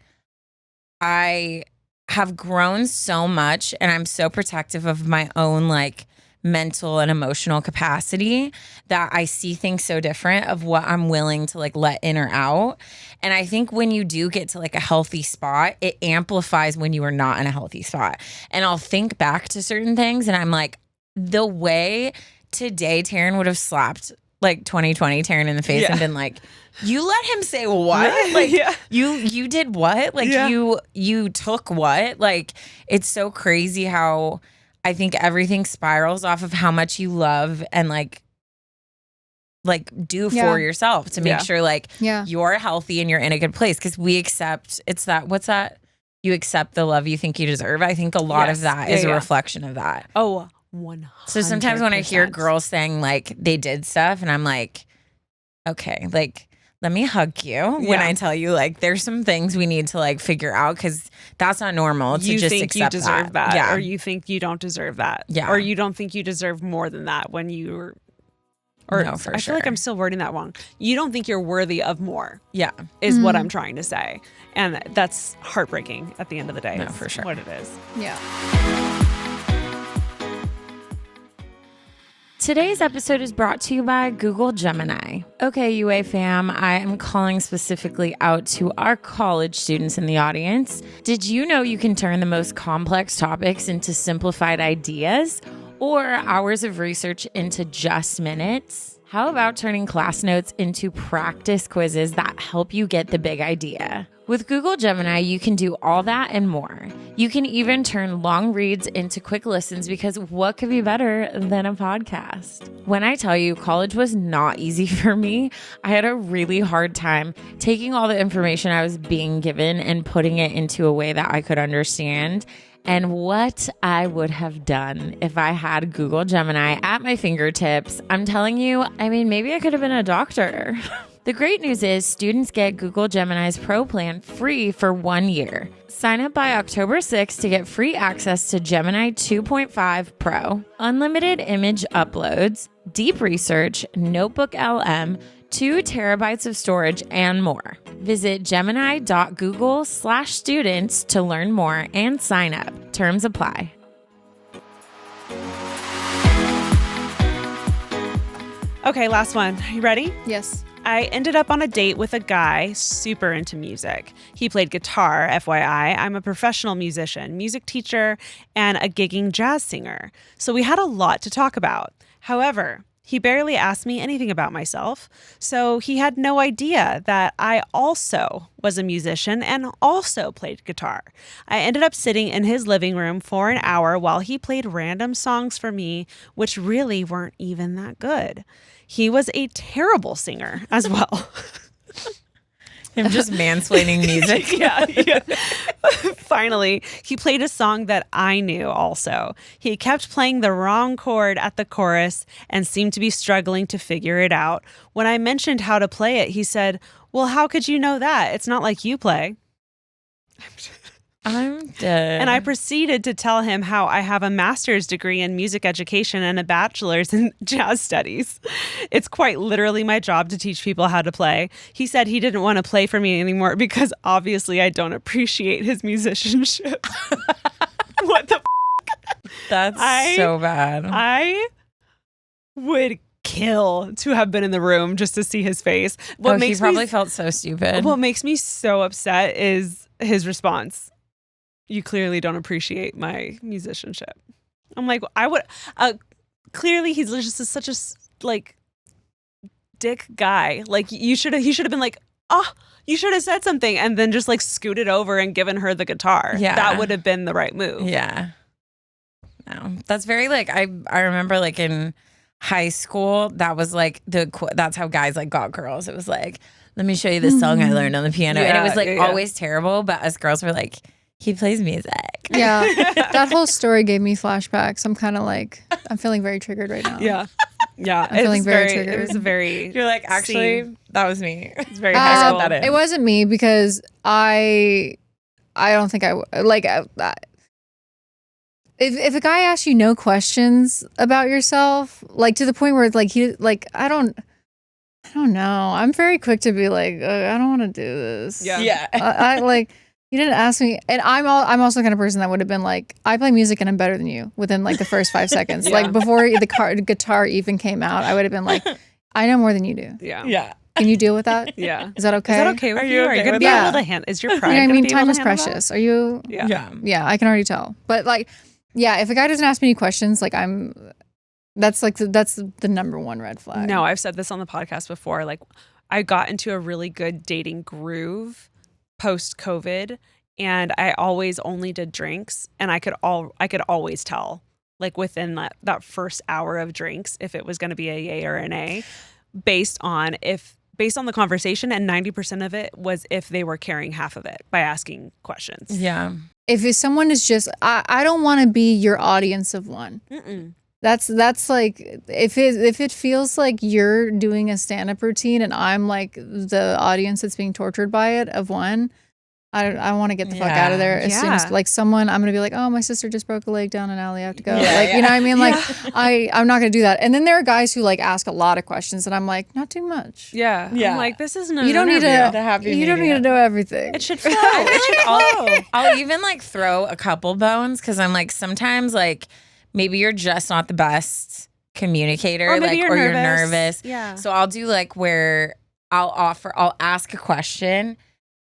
I have grown so much and I'm so protective of my own like mental and emotional capacity that I see things so different of what I'm willing to like let in or out. And I think when you do get to like a healthy spot, it amplifies when you are not in a healthy spot. And I'll think back to certain things and I'm like, the way today Taryn would have slapped like 2020 Taryn in the face and been like, you let him say what? Like you did what? Like you took what? Like it's so crazy how I think everything spirals off of how much you love and like do for yourself to make sure like you're healthy and you're in a good place. Cause we accept what's that? You accept the love you think you deserve. I think a lot of that is a reflection of that. Oh, 100%. So sometimes when I hear girls saying like they did stuff and I'm like, okay, like let me hug you when I tell you like there's some things we need to like figure out because that's not normal to just accept you deserve that. Yeah. Or you think you don't deserve that. Yeah. Or you don't think you deserve more than that when you're no, for I sure. feel like I'm still wording that wrong. You don't think you're worthy of more. Yeah. Is what I'm trying to say. And that's heartbreaking at the end of the day. No, is for sure. What it is. Yeah. Today's episode is brought to you by Google Gemini. Okay, UA fam, I am calling specifically out to our college students in the audience. Did you know you can turn the most complex topics into simplified ideas? or hours of research into just minutes? How about turning class notes into practice quizzes that help you get the big idea? With Google Gemini, you can do all that and more. You can even turn long reads into quick listens, because what could be better than a podcast? When I tell you college was not easy for me, I had a really hard time taking all the information I was being given and putting it into a way that I could understand. And what I would have done if I had Google Gemini at my fingertips, I'm telling you, I mean, maybe I could have been a doctor. The great news is students get Google Gemini's Pro plan free for 1 year. Sign up by October 6th to get free access to Gemini 2.5 Pro, unlimited image uploads, deep research, Notebook LM, 2 terabytes of storage, and more. Visit gemini.google/students to learn more and sign up. Terms apply. Okay, last one. You ready? Yes. I ended up on a date with a guy super into music. He played guitar, FYI. I'm a professional musician, music teacher, and a gigging jazz singer. So we had a lot to talk about. However, he barely asked me anything about myself, so he had no idea that I also was a musician and also played guitar. I ended up sitting in his living room for an hour while he played random songs for me, which really weren't even that good. He was a terrible singer as well. I'm just mansplaining music. Yeah. Finally, he played a song that I knew also. He kept playing the wrong chord at the chorus and seemed to be struggling to figure it out. When I mentioned how to play it, he said, "Well, how could you know that? It's not like you play." I'm dead. And I proceeded to tell him how I have a master's degree in music education and a bachelor's in jazz studies. It's quite literally my job to teach people how to play. He said he didn't want to play for me anymore because obviously I don't appreciate his musicianship. What the That's so bad. I would kill to have been in the room just to see his face. He probably felt so stupid. What makes me so upset is his response. "You clearly don't appreciate my musicianship." I'm like, I would, clearly he's just such a dick guy. Like he should have been like, you should have said something, and then just like scooted over and given her the guitar. Yeah. That would have been the right move. Yeah. No, that's very like, I remember like in high school, that was like that's how guys like got girls. It was like, "Let me show you this song I learned on the piano." And it was like always terrible, but us girls were like, "He plays music." Yeah. That whole story gave me flashbacks. I'm kind of like, I'm feeling very triggered right now. Yeah. I'm feeling very triggered. It was a very. You're like, actually, that was me. It's very high school. that in. It wasn't me because I don't think if a guy asks you no questions about yourself, like to the point where like I don't know. I'm very quick to be like, I don't want to do this. Yeah. I like, you didn't ask me, and I'm also the kind of person that would have been like, I play music and I'm better than you within like the first 5 seconds. Like before the guitar even came out, I would have been like, I know more than you do. Yeah. Yeah. Can you deal with that? Yeah. Is that okay? Is that okay with you? Are you going to be able to handle? Is your pride? You know what I mean? gonna be Time able is to handle precious. Are you? Yeah. Yeah, I can already tell. But like, yeah, if a guy doesn't ask me any questions, like that's the number one red flag. No, I've said this on the podcast before. Like, I got into a really good dating groove post COVID, and I always only did drinks, and I could always tell, like within that first hour of drinks, if it was going to be a yay or an nay, based on the conversation, and 90% of it was if they were carrying half of it by asking questions. Yeah. If someone is just, I don't want to be your audience of one. Mm-mm. That's like, if it feels like you're doing a stand-up routine and I'm like the audience that's being tortured by it of one, I want to get the fuck out of there as soon as, like, someone, I'm gonna be like, oh, my sister just broke a leg down an alley, I have to go. You know what I mean? Like, I'm not gonna do that. And then there are guys who like ask a lot of questions, and I'm like, not too much. Yeah. I'm like, this isn't an You don't need interview. you don't need to know everything. It should flow. It should flow. I'll even like throw a couple bones, because I'm like, sometimes like maybe you're just not the best communicator, Or maybe you're nervous. Yeah. So I'll do like where I'll ask a question,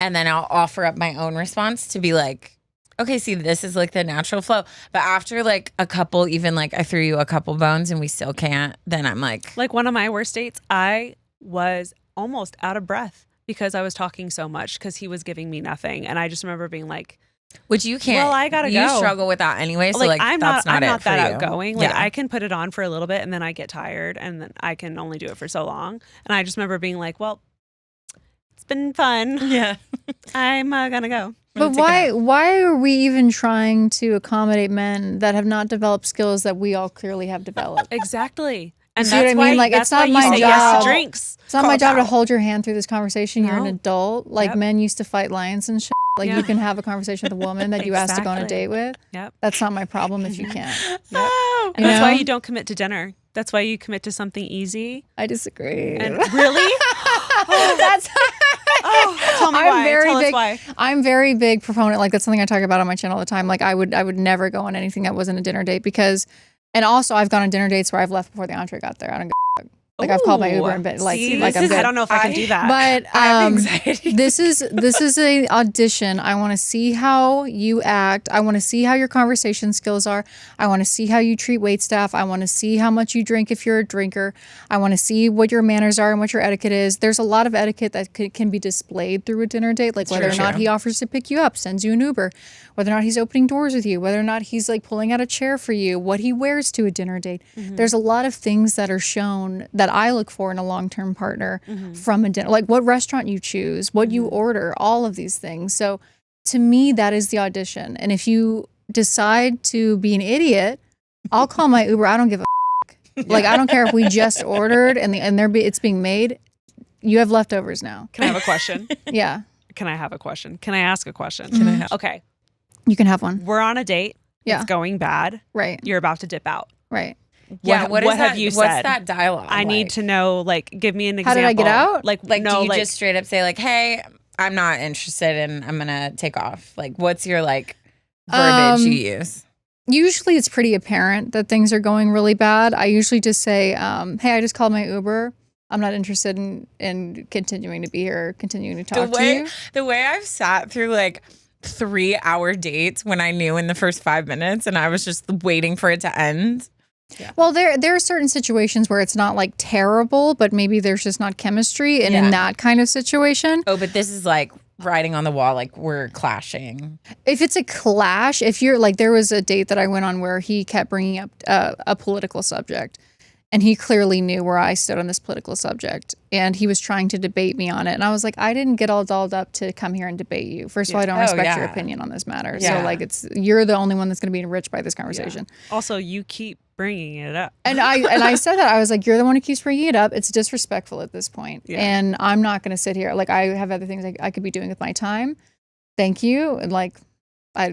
and then I'll offer up my own response to be like, okay, see, this is like the natural flow. But after like a couple, even like I threw you a couple bones and we still can't, then I'm like one of my worst dates, I was almost out of breath because I was talking so much because he was giving me nothing. And I just remember being like, which you can't. Well, I gotta you go. struggle with that anyway. So like I'm that's not, I'm it not for that you. outgoing. Like Yeah. I can put it on for a little bit and then I get tired and then I can only do it for so long. And I just remember being like, well, it's been fun. Yeah. I'm gonna go. But why are we even trying to accommodate men that have not developed skills that we all clearly have developed? Exactly. And See what I that's mean? why, Like, that's it's not why my you say yes job. to drinks. It's not my job to out. hold your hand through this conversation. You're an No. adult. Like Yep. men used to fight lions and shit. Like Yeah. you can have a conversation with a woman that you asked to go on a Exactly. date with. Yep. That's not my problem if you can't. Yep. Oh, And that's why know? you don't commit to dinner. That's why you commit to something easy. I disagree. And really? That's Tell me I'm why. very Tell us big. why. I'm very big proponent. Like that's something I talk about on my channel all the time. Like I would never go on anything that wasn't a dinner date because, and also I've gone on dinner dates where I've left before the entree got there. I don't like I've called my Uber and been like, See, like this I'm is, good. I don't know if I can do that. But I have anxiety. this is a audition. I want to see how you act. I want to see how your conversation skills are. I want to see how you treat wait staff. I want to see how much you drink if you're a drinker. I want to see what your manners are and what your etiquette is. There's a lot of etiquette that can be displayed through a dinner date, like whether or not he offers to pick you up, sends you an Uber, whether or not he's opening doors with you, whether or not he's like pulling out a chair for you, what he wears to a dinner date. There's a lot of things that are shown that I look for in a long-term partner from a dinner, like what restaurant you choose, what you order, all of these things. So to me, that is the audition. And if you decide to be an idiot, I'll call my Uber. I don't give a like, I don't care if we just ordered and it's being made. You have leftovers now. Can I have a question? Yeah, Can I have a question? Can I ask a question? Can I have- Okay. you can have one. We're on a date. Yeah. It's going bad. Right, You're about to dip out. right. Yeah, what have that, you what's said? that dialogue? I need like? to know, like, give me an How example. did I get out? Like do no, you like, just straight up say like, hey, I'm not interested and I'm gonna take off? Like, what's your like verbiage you use? Usually it's pretty apparent that things are going really bad. I usually just say, hey, I just called my Uber. I'm not interested in continuing to be here, continuing to talk to you. The way I've sat through like 3-hour dates when I knew in the first 5 minutes and I was just waiting for it to end. Well, there are certain situations where it's not like terrible, but maybe there's just not chemistry. And Yeah. in that kind of situation, Oh, but this is like writing on the wall, like we're clashing. if it's a clash, if you're like, there was a date that I went on where he kept bringing up a political subject. And he clearly knew where I stood on this political subject. And he was trying to debate me on it. And I was like, I didn't get all dolled up to come here and debate you. First of all, I don't respect your yeah. opinion on this matter. Yeah. So like, you're the only one that's going to be enriched by this conversation. Also, you keep bringing it up. And I said that I was like, you're the one who keeps bringing it up. It's disrespectful at this point. Yeah. And I'm not going to sit here. Like I have other things I could be doing with my time. Thank you. And like,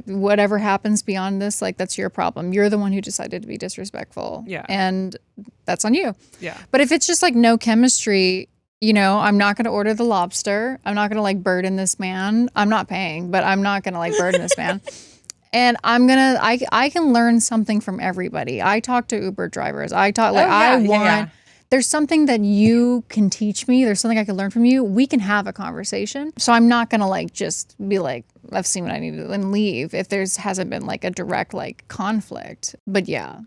whatever happens beyond this, like that's your problem. You're the one who decided to be disrespectful. Yeah. And that's on you. Yeah. But if it's just like no chemistry, you know, I'm not going to order the lobster. I'm not going to like burden this man. I'm not paying, but I'm not going to like burden this man. And I can learn something from everybody. I talk to Uber drivers. I talk like there's something that you can teach me. There's something I can learn from you. We can have a conversation. So I'm not going to like just be like, I've seen what I need to do and leave if hasn't been like a direct like conflict. But yeah.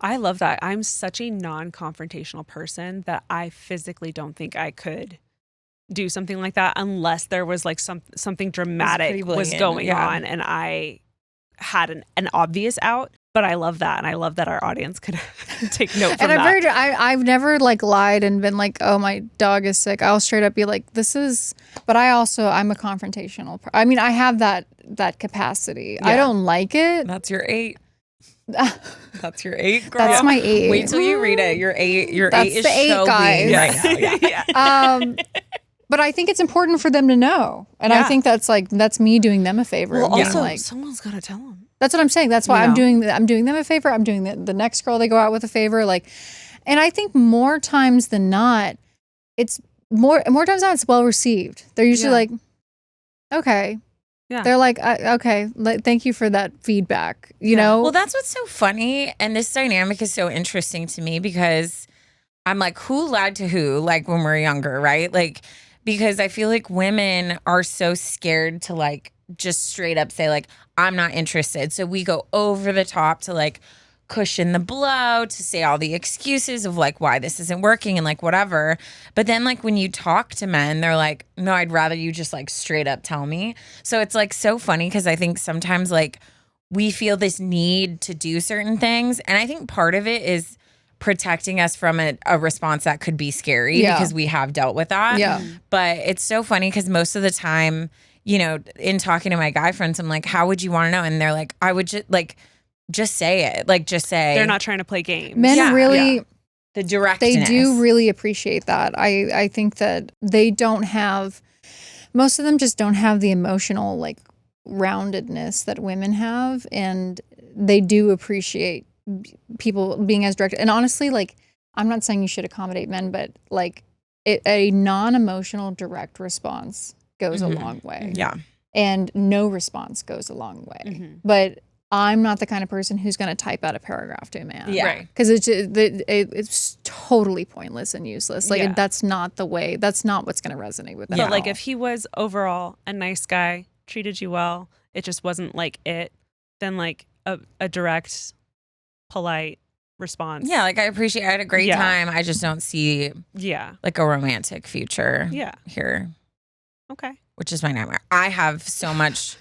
I love that. I'm such a non-confrontational person that I physically don't think I could do something like that unless there was like something dramatic was going on and I had an obvious out. But I love that, and I love that our audience could take note from and that. I've never like lied and been like, oh, my dog is sick. I'll straight up be like, this is. But I'm a confrontational. I mean, I have that capacity. I don't like it. That's your 8. That's your 8, girl. That's my 8. Wait till you read it. Your 8. Your That's 8 is the 8, so guys. mean right now. Yeah. But I think it's important for them to know, and I think that's me doing them a favor. Well, Being also, like, someone's got to tell them. that's what I'm saying. That's why You know? I'm doing them a favor. I'm doing the next girl they go out with a favor. Like, and I think more times than not, it's more times than not, it's well received. They're usually like, okay. Yeah. They're like, okay, thank you for that feedback. You know? Well, that's what's so funny. And this dynamic is so interesting to me because I'm like, who lied to who? Like when we're younger, right? Like, because I feel like women are so scared to like just straight up say like, I'm not interested. So we go over the top to like cushion the blow, to say all the excuses of like why this isn't working and like whatever. But then like when you talk to men, they're like, no, I'd rather you just like straight up tell me. So it's like so funny because I think sometimes like we feel this need to do certain things. And I think part of it is protecting us from a response that could be scary because we have dealt with that. Yeah. But it's so funny because most of the time, you know, in talking to my guy friends, I'm like, how would you want to know? And they're like, I would just say it. Like, just say. They're not trying to play games. Men really, the directness. they do really appreciate that. I think that they don't have, most of them just don't have the emotional like roundedness that women have. And they do appreciate people being as direct. And honestly, like, I'm not saying you should accommodate men, but like a non-emotional direct response goes a long way. Yeah. And no response goes a long way. Mm-hmm. But I'm not the kind of person who's going to type out a paragraph to a man. Yeah. Right. Because it's totally pointless and useless. Like, that's not the way, that's not what's going to resonate with them. But at like all. if he was overall a nice guy, treated you well, it just wasn't like it, then like a direct, polite response. Yeah, like I had a great time. I just don't see like a romantic future here. Okay. Which is my nightmare. I have so much,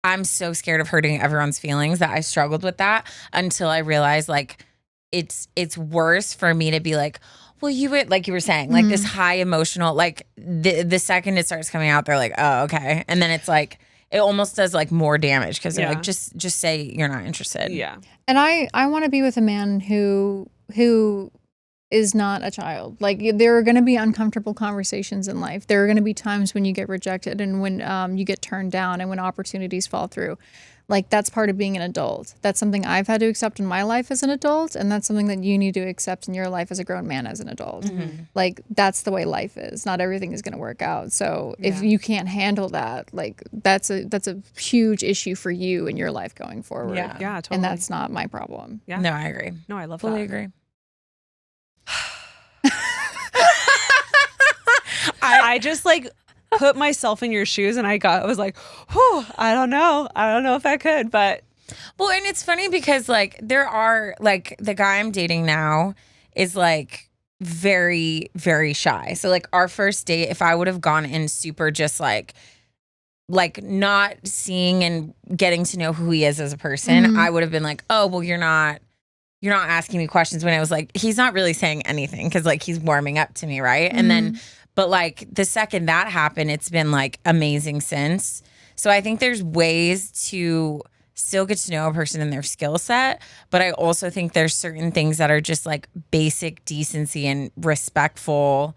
I'm so scared of hurting everyone's feelings that I struggled with that until I realized like it's worse for me to be like, well, you would, like you were saying, like this high emotional, like the second it starts coming out, they're like, oh, okay. And then it's like, it almost does like more damage because they're like, just say you're not interested. Yeah. And I want to be with a man who is not a child. Like, there are going to be uncomfortable conversations in life. There are going to be times when you get rejected and when you get turned down and when opportunities fall through. Like, that's part of being an adult. That's something I've had to accept in my life as an adult, and that's something that you need to accept in your life as a grown man as an adult. Like, that's the way life is. Not everything is going to work out. So if you can't handle that, like, that's a huge issue for you in your life going forward. Yeah. Yeah, totally. And that's not my problem. Yeah. No, I agree. No, I love Fully that. agree. I just like put myself in your shoes and I was like, whew, I don't know if I could, but. Well, and it's funny because like there are like the guy I'm dating now is like very, very shy. So like our first date, if I would have gone in super just like not seeing and getting to know who he is as a person, I would have been like, oh, well, you're not asking me questions, when I was like, he's not really saying anything because like he's warming up to me, right? And then, but like the second that happened, it's been like amazing since. So I think there's ways to still get to know a person and their skill set, but I also think there's certain things that are just like basic decency and respectful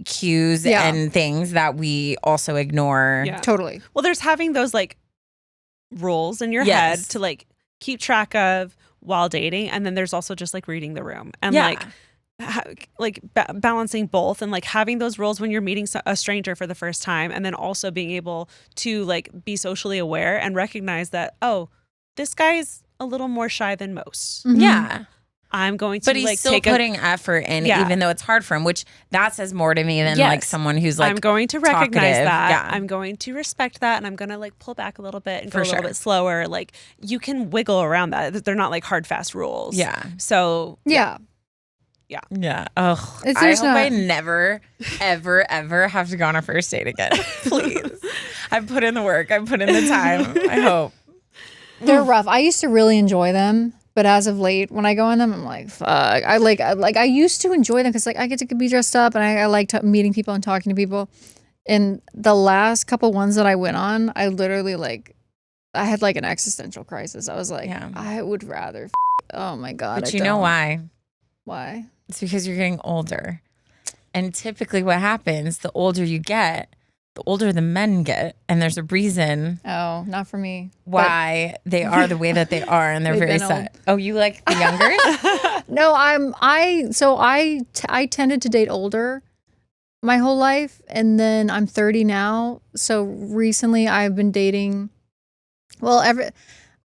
cues and things that we also ignore. Yeah. Totally. Well, there's having those like rules in your head to like keep track of while dating, and then there's also just like reading the room and like balancing both, and like having those rules when you're meeting a stranger for the first time, and then also being able to like be socially aware and recognize that, oh, this guy's a little more shy than most. Yeah. I'm going to, but he's like, still putting effort in, even though it's hard for him, which that says more to me than like someone who's like, I'm going to recognize talkative. that. Yeah. I'm going to respect that, and I'm going to like pull back a little bit and go a little bit slower. Like, you can wiggle around that. They're not like hard, fast rules. Yeah. So Yeah. Oh, I hope I never, ever, ever have to go on a first date again. Please. I've put in the work. I've put in the time. I hope. They're rough. I used to really enjoy them, but as of late, when I go on them, I'm like, fuck. I used to enjoy them because like I get to be dressed up and I like meeting people and talking to people. And the last couple ones that I went on, I literally I had like an existential crisis. I was like, I would rather. Oh my god! But you know why? Why? It's because you're getting older, and typically, what happens the older you get, the older the men get, and there's a reason. Oh, not for me. Why they are the way that they are, and they're very set. Oh, you like the younger? No, I tended to date older my whole life, and then I'm 30 now. So recently, I've been dating. Well,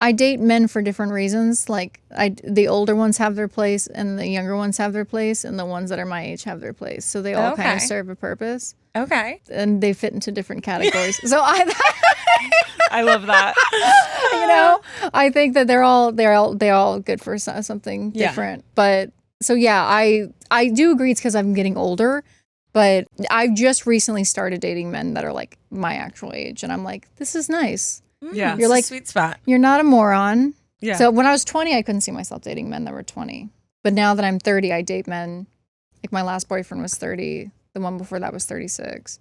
I date men for different reasons. Like the older ones have their place, and the younger ones have their place, and the ones that are my age have their place. So they all kind of serve a purpose. Okay. And they fit into different categories. So I love that. You know, I think that they're all good for something different. But so yeah, I do agree it's because I'm getting older. But I've just recently started dating men that are like my actual age, and I'm like, this is nice. Yeah. You're like a sweet spot. You're not a moron. Yeah. So when I was 20, I couldn't see myself dating men that were 20. But now that I'm 30, I date men. Like my last boyfriend was 30. The one before that was 36.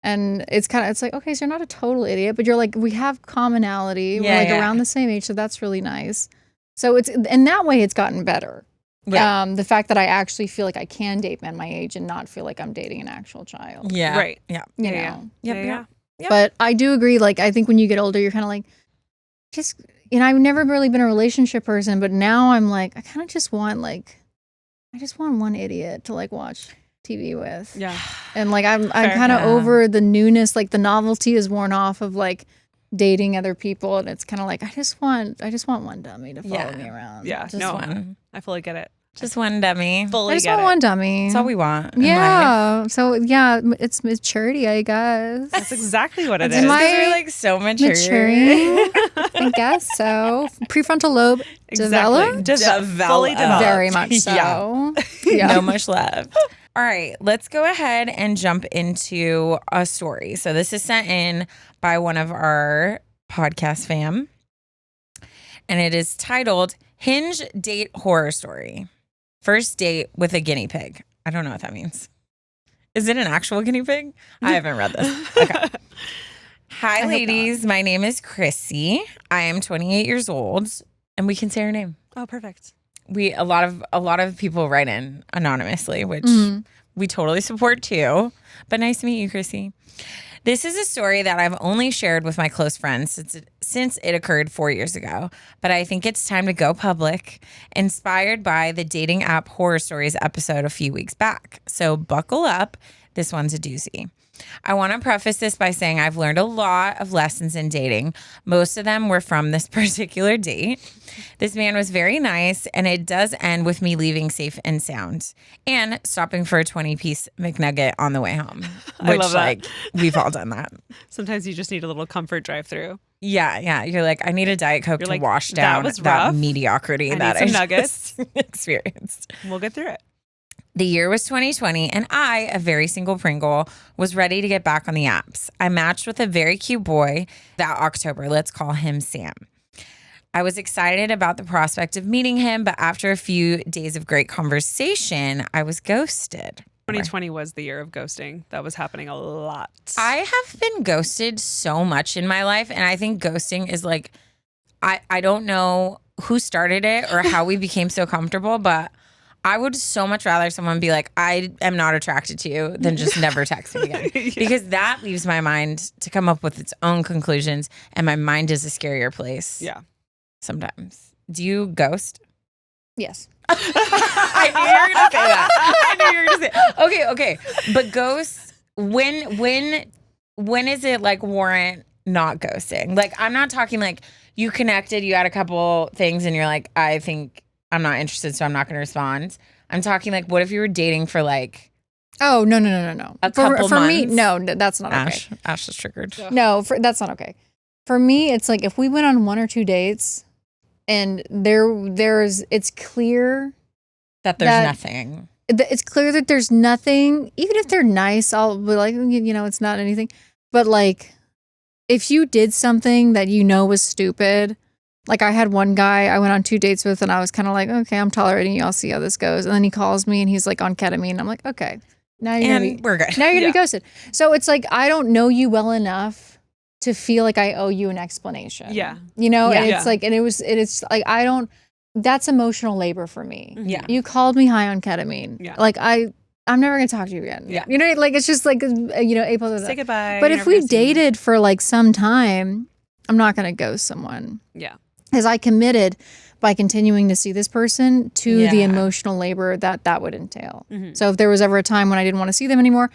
And it's like, okay, so you're not a total idiot, but you're like, we have commonality. We're like around the same age, so that's really nice. So it's in that way, it's gotten better. Yeah. The fact that I actually feel like I can date men my age and not feel like I'm dating an actual child. Yeah. Right. Yeah. You know. Yep. But I do agree. Like, I think when you get older, you're kind of like, just, I've never really been a relationship person, but now I'm like, I kind of just want one idiot to like watch TV with. Yeah. And like, I'm kind of over the newness, like the novelty is worn off of like dating other people. And it's kind of like, I just want one dummy to follow me around. Yeah. Just one. I fully get it. Just one dummy. Fully I just get want it. one dummy. That's all we want. in Yeah. life. So yeah, it's maturity, I guess. That's exactly what it Just is. 'cause I we're like so mature. Maturing, I guess so. Prefrontal lobe developed. Fully developed. Very much so. Yeah. No much left. All right, let's go ahead and jump into a story. So this is sent in by one of our podcast fam, and it is titled Hinge Date Horror Story. First date with a guinea pig. I don't know what that means. Is it an actual guinea pig? I haven't read this. Okay. Hi, ladies. My name is Chrissy. I am 28 years old, and we can say her name. Oh, perfect. A lot of people write in anonymously, which we totally support too. But nice to meet you, Chrissy. This is a story that I've only shared with my close friends since it occurred 4 years ago, but I think it's time to go public, inspired by the dating app horror stories episode a few weeks back. So buckle up. This one's a doozy. I want to preface this by saying I've learned a lot of lessons in dating. Most of them were from this particular date. This man was very nice, and it does end with me leaving safe and sound and stopping for a 20-piece McNugget on the way home. I love that. Like, we've all done that. Sometimes you just need a little comfort drive-through. Yeah. You're like, I need a Diet Coke to wash down that that mediocrity that I nuggets. just experienced. We'll get through it. The year was 2020, and I, a very single Pringle, was ready to get back on the apps. I matched with a very cute boy that October. Let's call him Sam. I was excited about the prospect of meeting him, but after a few days of great conversation, I was ghosted. 2020 was the year of ghosting. That was happening a lot. I have been ghosted so much in my life, and I think ghosting is like, I don't know who started it or how we became so comfortable, but I would so much rather someone be like, I am not attracted to you than just never text me again. Because that leaves my mind to come up with its own conclusions, and my mind is a scarier place. Yeah. Sometimes. Do you ghost? Yes. I knew you were going to say that. Okay. But ghost, when is it like warrant not ghosting? Like, I'm not talking like you connected, you had a couple things and you're like, I think I'm not interested, so I'm not going to respond. I'm talking like, what if you were dating for like, oh, no. a couple for me, months? no, that's not okay. Ash is triggered. No, that's not okay. For me, it's like if we went on 1 or 2 dates and it's clear That there's nothing. It's clear that there's nothing. Even if they're nice, I'll be like, it's not anything. But like, if you did something that was stupid, like I had one guy I went on 2 dates with, and I was kind of like, okay, I'm tolerating you. I'll see how this goes. And then he calls me, and he's like on ketamine. I'm like, okay, now you're gonna we're good. Now you're gonna be ghosted. So it's like I don't know you well enough to feel like I owe you an explanation. Yeah. And it's like, and it's like I don't. That's emotional labor for me. Yeah. You called me high on ketamine. Yeah. Like I'm never gonna talk to you again. Yeah. Like it's just like April. Say goodbye. But if we dated for like some time, I'm not gonna ghost someone. Yeah. Because I committed by continuing to see this person to the emotional labor that would entail. Mm-hmm. So if there was ever a time when I didn't want to see them anymore,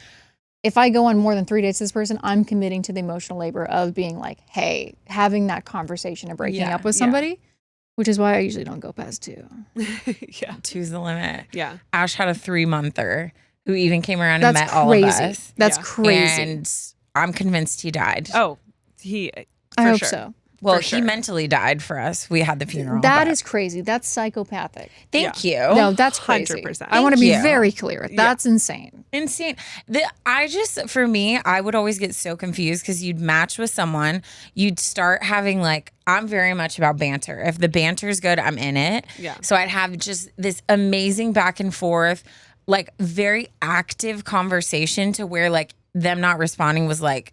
if I go on more than 3 dates with this person, I'm committing to the emotional labor of being like, hey, having that conversation and breaking up with somebody, which is why I usually don't go past 2. Yeah. 2's the limit. Yeah. Ash had a 3-monther who even came around and met crazy. all of us. That's Yeah. crazy. And I'm convinced he died. Oh, he I For hope sure. so. Well, For he sure. mentally died for us. We had the funeral. That but- is crazy. That's psychopathic. Thank you. No, that's crazy. 100%. I want to be Thank you. very clear. That's insane. Insane. For me, I would always get so confused because you'd match with someone, you'd start having like, I'm very much about banter. If the banter's good, I'm in it. Yeah. So I'd have just this amazing back and forth, like very active conversation to where like them not responding was like,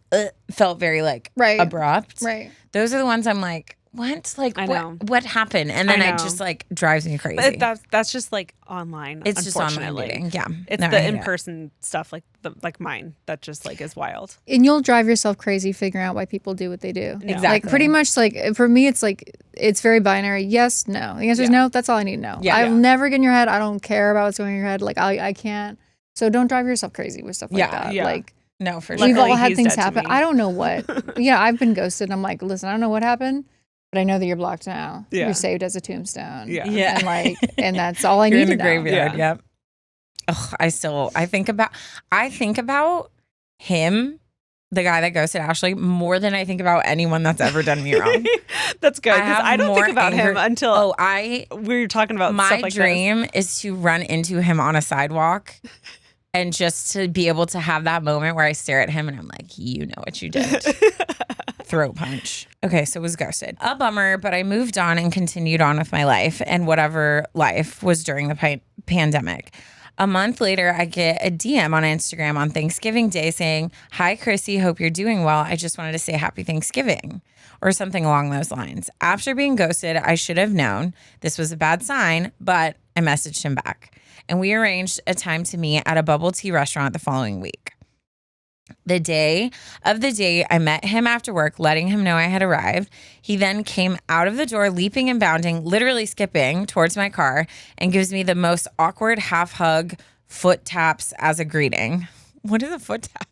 felt very like Right. abrupt. Right. Those are the ones I'm like, what? Like, I know. what happened? And then I it know. just like drives me crazy. But that's just like online. It's just online unfortunately. dating. Yeah. It's No, I the hate it. in-person stuff like mine that just like is wild. And you'll drive yourself crazy figuring out why people do what they do. Exactly. Like pretty much like for me, it's like, it's very binary. Yes, no. The answer is no. That's all I need to know. Yeah. I'll never get in your head. I don't care about what's going in your head. Like I can't. So don't drive yourself crazy with stuff like Yeah. that. Yeah. Like No, for sure. we've all Luckily, had he's things dead to happen. me. I don't know what. Yeah, I've been ghosted. And I'm like, listen, I don't know what happened, but I know that you're blocked now. Yeah. You're saved as a tombstone. Yeah. Yeah. And like, and that's all I You're need in the to know. graveyard. Yeah. Yep. Ugh, I think about him, the guy that ghosted Ashley, more than I think about anyone that's ever done me wrong. That's good. I 'Cause have I don't think more about him anger- until I we were talking about my stuff like dream is to run into him on a sidewalk and just to be able to have that moment where I stare at him and I'm like, you know what you did. Throat punch. Okay, so it was ghosted. A bummer, but I moved on and continued on with my life and whatever life was during the pandemic. A month later, I get a DM on Instagram on Thanksgiving Day saying, "Hi, Chrissy, hope you're doing well. I just wanted to say happy Thanksgiving," or something along those lines. After being ghosted, I should have known this was a bad sign, but I messaged him back. And we arranged a time to meet at a bubble tea restaurant the following week. The day of the date, I met him after work, letting him know I had arrived. He then came out of the door, leaping and bounding, literally skipping towards my car, and gives me the most awkward half hug, foot taps as a greeting. What is a foot tap?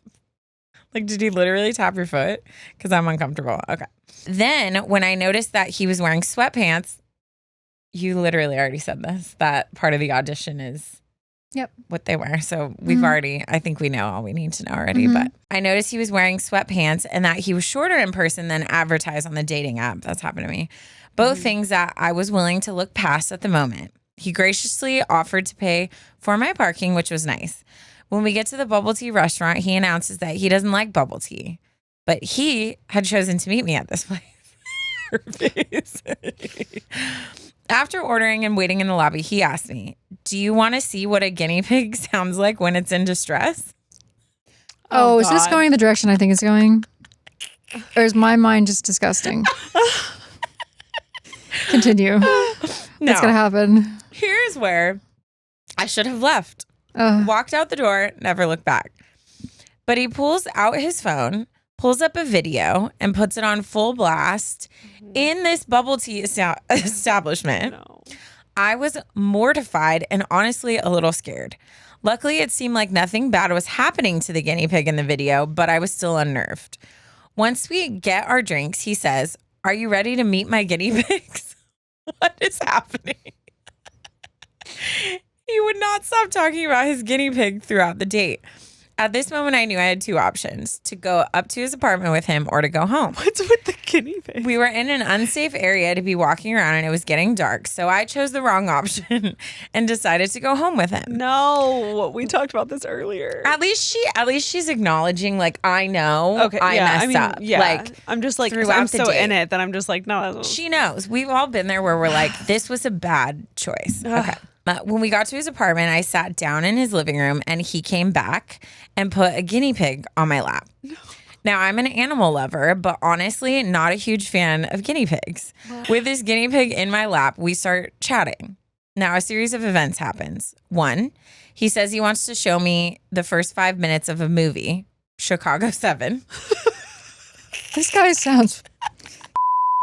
Like, did he literally tap your foot? Because I'm uncomfortable. Okay. Then when I noticed that he was wearing sweatpants, you literally already said this, that part of the audition is what they wear. So we've already, I think we know all we need to know already. But I noticed he was wearing sweatpants and that he was shorter in person than advertised on the dating app. That's happened to me. Both things that I was willing to look past at the moment. He graciously offered to pay for my parking, which was nice. When we get to the bubble tea restaurant, he announces that he doesn't like bubble tea, but he had chosen to meet me at this place. Her face. After ordering and waiting in the lobby, he asked me, "Do you want to see what a guinea pig sounds like when it's in distress?" Oh, is this God. going the direction I think it's going? Or is my mind just disgusting? Continue. What's No. going to happen? Here's where I should have left. Oh, Walked out the door, never looked back. But he pulls out his phone, pulls up a video, and puts it on full blast in this bubble tea establishment. No. I was mortified and honestly a little scared. Luckily, it seemed like nothing bad was happening to the guinea pig in the video, but I was still unnerved. Once we get our drinks, he says, "Are you ready to meet my guinea pigs?" What is happening? He would not stop talking about his guinea pig throughout the date. At this moment, I knew I had two options: to go up to his apartment with him or to go home. What's with the guinea pig? We were in an unsafe area to be walking around and it was getting dark. So I chose the wrong option and decided to go home with him. No, we talked about this earlier. At least she's acknowledging, like, I know I messed up. Yeah, Like, I'm just like, throughout I'm the so date. in it that I'm just like, no. she knows. We've all been there where we're like, this was a bad choice. Okay. When we got to his apartment, I sat down in his living room and he came back and put a guinea pig on my lap. Now, I'm an animal lover, but honestly, not a huge fan of guinea pigs. With this guinea pig in my lap, we start chatting. Now, a series of events happens. One, he says he wants to show me the first 5 minutes of a movie, Chicago 7. this guy sounds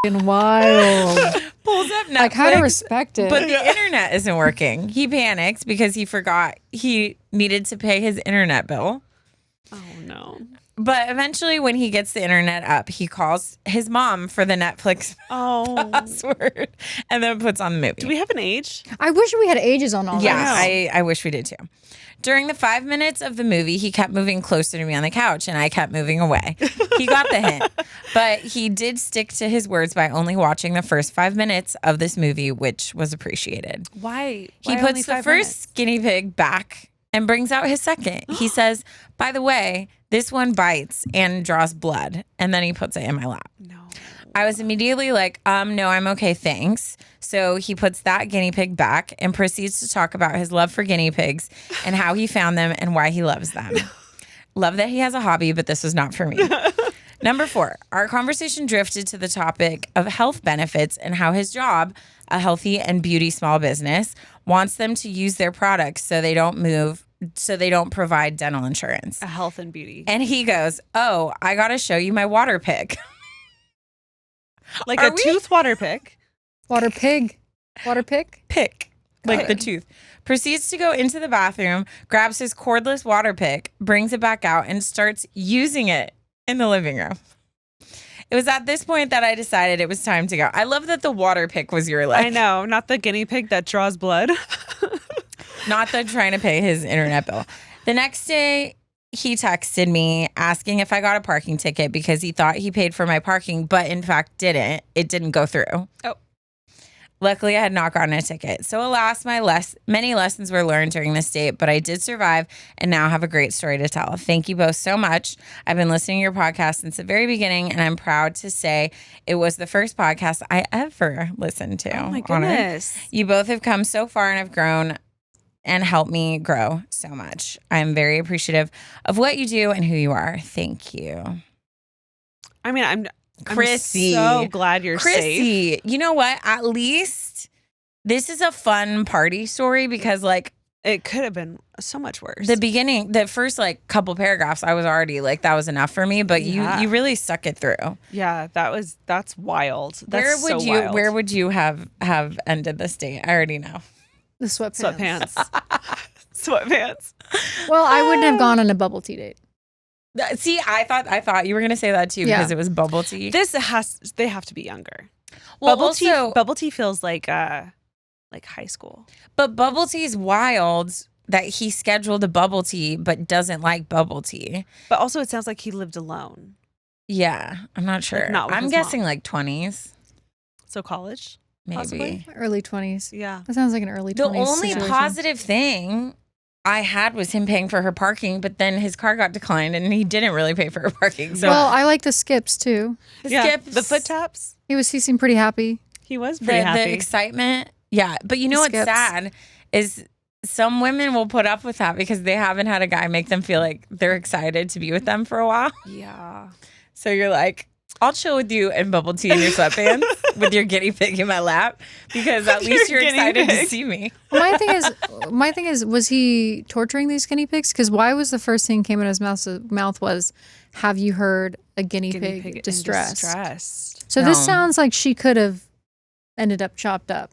wild. Pulls up Netflix. I kind of respect it. But the internet isn't working. He panicked because he forgot he needed to pay his internet bill. Oh no. But eventually, when he gets the internet up, he calls his mom for the Netflix password and then puts on the movie. Do we have an age? I wish we had ages on all this. Yeah, I wish we did too. During the 5 minutes of the movie, he kept moving closer to me on the couch and I kept moving away. He got the hint. But he did stick to his words by only watching the first 5 minutes of this movie, which was appreciated. Why? He puts the first guinea pig back and brings out his second. He says, by the way, this one bites and draws blood. And then he puts it in my lap. No. I was immediately like, no, I'm okay, thanks. So he puts that guinea pig back and proceeds to talk about his love for guinea pigs and how he found them and why he loves them. Love that he has a hobby, but this was not for me. Number 4, our conversation drifted to the topic of health benefits and how his job, a healthy and beauty small business, wants them to use their products so they don't provide dental insurance. A health and beauty. And he goes, oh, I got to show you my water pick. Like tooth water pick. Water pig. Water pick? Pick. Like the tooth. Proceeds to go into the bathroom, grabs his cordless water pick, brings it back out, and starts using it in the living room. It was at this point that I decided it was time to go. I love that the water pick was your like. I know. Not the guinea pig that draws blood. Not the trying to pay his internet bill. The next day, he texted me asking if I got a parking ticket because he thought he paid for my parking, but in fact didn't. It didn't go through. Oh. Luckily, I had not gotten a ticket. So alas, many lessons were learned during this date, but I did survive and now have a great story to tell. Thank you both so much. I've been listening to your podcast since the very beginning, and I'm proud to say it was the first podcast I ever listened to. Oh my goodness. You both have come so far and have grown and helped me grow so much. I'm very appreciative of what you do and who you are. Thank you. I mean, I'm Chrissy. so glad you're safe. Chrissy, you know what? At least this is a fun party story because like It could have been so much worse. the beginning, the first like couple paragraphs, I was already like, that was enough for me, but Yeah. you really stuck it through. Yeah, that's wild. That's wild. Where would you have ended this date? I already know. The sweatpants. Sweatpants. Well, I wouldn't have gone on a bubble tea date. See, I thought you were gonna say that too Yeah. because it was bubble tea. They have to be younger. Well, Bubble tea feels like high school. But bubble tea is wild that he scheduled a bubble tea but doesn't like bubble tea. But also it sounds like he lived alone. Yeah, I'm not sure. Like, not with I'm his guessing mom. like 20s, So college? maybe. Possibly. Early 20s. Yeah. That sounds like an early 20s The only situation. positive thing I had was him paying for her parking, but then his car got declined and he didn't really pay for her parking. So Well, I like the skips too. the Yeah. skips, The foot taps. He seemed pretty happy. He was the, pretty the happy. excitement. Yeah. But you know The what's skips. sad is some women will put up with that because they haven't had a guy make them feel like they're excited to be with them for a while. Yeah. So you're like, I'll chill with you and bubble tea in your sweatpants with your guinea pig in my lap because at least Your you're guinea excited to pig. see me. Well, my thing is, was he torturing these guinea pigs? Because why was the first thing came in his mouth was, "Have you heard a guinea pig in distressed?" distressed. So this No. sounds like she could have ended up chopped up.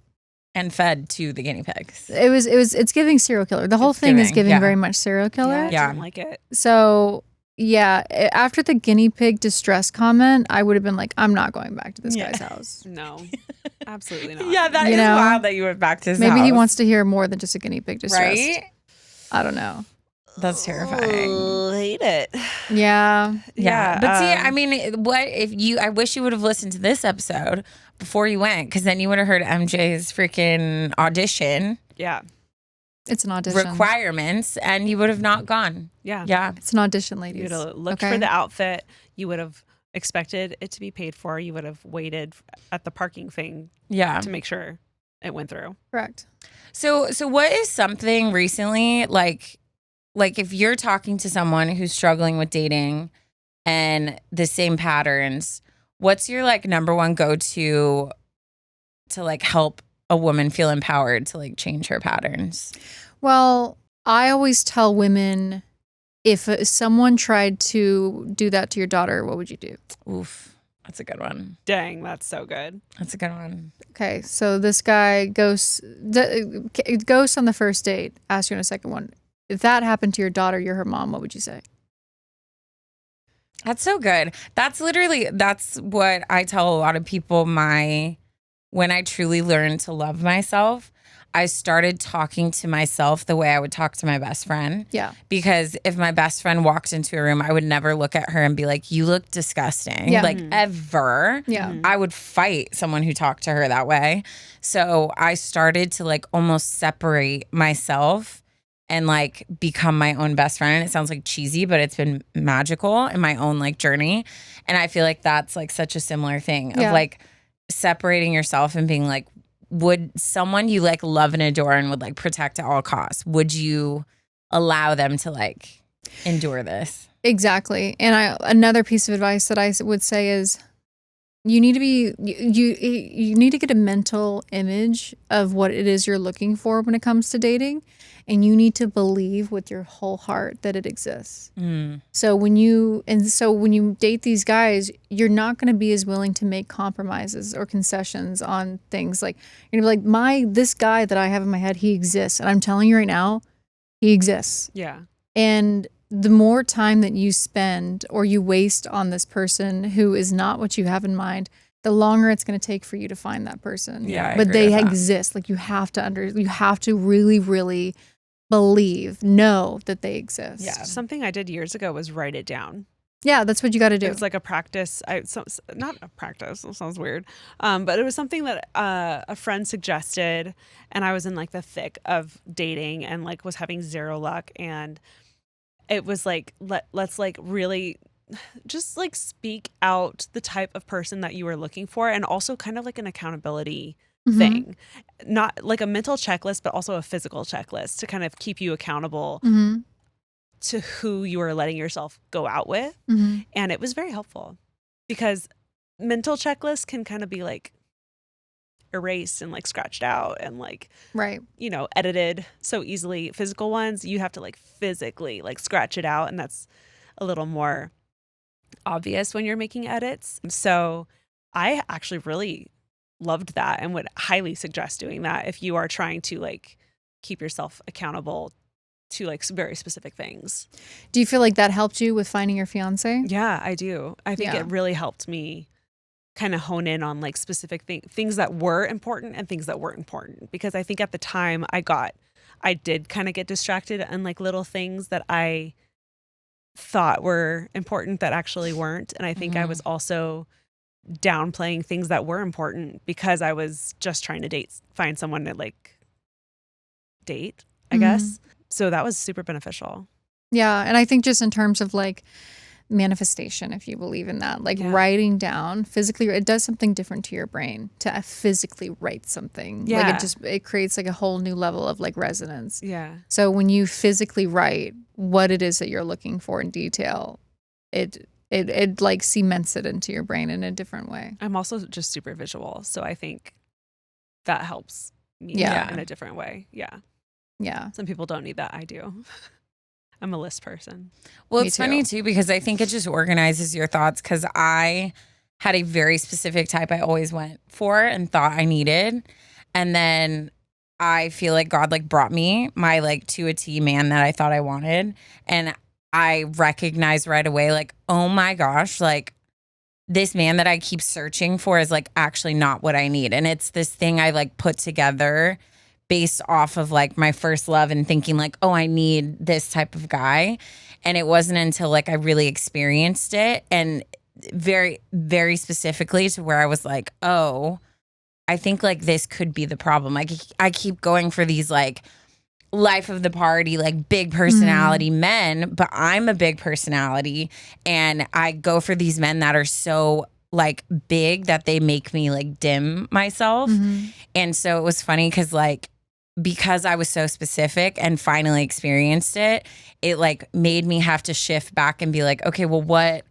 And fed to the guinea pigs. It's giving serial killer. The whole It's thing is giving, giving yeah. very much serial killer. Yeah. I didn't like it. So yeah, after the guinea pig distress comment, I would have been like, I'm not going back to this Yeah. guy's house. No. Absolutely not. Yeah, that You is know? wild that you went back to his Maybe he house. wants to hear more than just a guinea pig distress. Right? I don't know. That's terrifying. Hate it. Yeah. Yeah. But see, I mean, what if I wish you would have listened to this episode before you went, because then you would have heard MJ's freaking audition Yeah. It's an audition. requirements and you would have not gone. Yeah. Yeah. It's an audition, You ladies. would have looked Okay? for the outfit. You would have expected it to be paid for. You would have waited at the parking thing Yeah. to make sure it went through. Correct. So what is something recently like if you're talking to someone who's struggling with dating and the same patterns, what's your like number one go-to to like help a woman feel empowered to like change her patterns? Well, I always tell women, if someone tried to do that to your daughter, what would you do? Oof. That's a good one. Dang, that's so good. That's a good one. Okay, so this guy ghosts on the first date, asks you on a second one. If that happened to your daughter, you're her mom, what would you say? That's so good. That's what I tell a lot of people. When I truly learned to love myself, I started talking to myself the way I would talk to my best friend. Yeah. Because if my best friend walked into a room, I would never look at her and be like, you look disgusting. Yeah. Like ever. Yeah. I would fight someone who talked to her that way. So I started to like almost separate myself and like become my own best friend. And it sounds like cheesy, but it's been magical in my own like journey. And I feel like that's like such a similar thing of like separating yourself and being like, would someone you like love and adore and would like protect at all costs, would you allow them to like endure this? Exactly. And another piece of advice that I would say is you need to be you need to get a mental image of what it is you're looking for when it comes to dating, and you need to believe with your whole heart that it exists. So when you date these guys, you're not going to be as willing to make compromises or concessions on things. Like you're going to be like, this guy that I have in my head, he exists, and I'm telling you right now, he exists. Yeah. And the more time that you spend or you waste on this person who is not what you have in mind, the longer it's going to take for you to find that person. Yeah, I but agree they with that. exist. Like you have to really, really know that they exist. Yeah. Something I did years ago was write it down. Yeah, that's what you got to do. It's like a practice. Not a practice. That sounds weird. But it was something that a friend suggested, and I was in like the thick of dating and like was having zero luck, and it was like let's like really just like speak out the type of person that you were looking for, and also kind of like an accountability thing, not like a mental checklist, but also a physical checklist to kind of keep you accountable to who you are letting yourself go out with. And it was very helpful because mental checklists can kind of be like erased and like scratched out and like, right. you know, edited so easily. Physical ones, you have to like physically like scratch it out, and that's a little more obvious when you're making edits. So I actually really loved that and would highly suggest doing that if you are trying to like keep yourself accountable to like very specific things. Do you feel like that helped you with finding your fiance? Yeah, I do. I think Yeah. it really helped me kind of hone in on like specific things that were important and things that weren't important, because I think at the time I did kind of get distracted on like little things that I thought were important that actually weren't. And I think I was also downplaying things that were important because I was just trying to find someone to like date, I guess. So that was super beneficial. Yeah. And I think just in terms of like manifestation, if you believe in that, like writing down physically, it does something different to your brain to physically write something. Yeah. Like it creates like a whole new level of like resonance. Yeah. So when you physically write what it is that you're looking for in detail, it like cements it into your brain in a different way. I'm also just super visual, so I think that helps me in a different way. Yeah. Yeah. Some people don't need that. I do. I'm a list person. Well, Me it's too. funny too, because I think it just organizes your thoughts, because I had a very specific type I always went for and thought I needed. And then I feel like God like brought me my like to a T man that I thought I wanted. And I recognized right away, like, oh my gosh, like this man that I keep searching for is like actually not what I need. And it's this thing I like put together based off of like my first love and thinking like, oh, I need this type of guy. And it wasn't until like I really experienced it, and very, very specifically to where I was like, oh, I think like this could be the problem. Like I keep going for these like life of the party, like big personality men, but I'm a big personality, and I go for these men that are so like big that they make me like dim myself. And so it was funny because I was so specific and finally experienced it, it like made me have to shift back and be like, okay, well, what,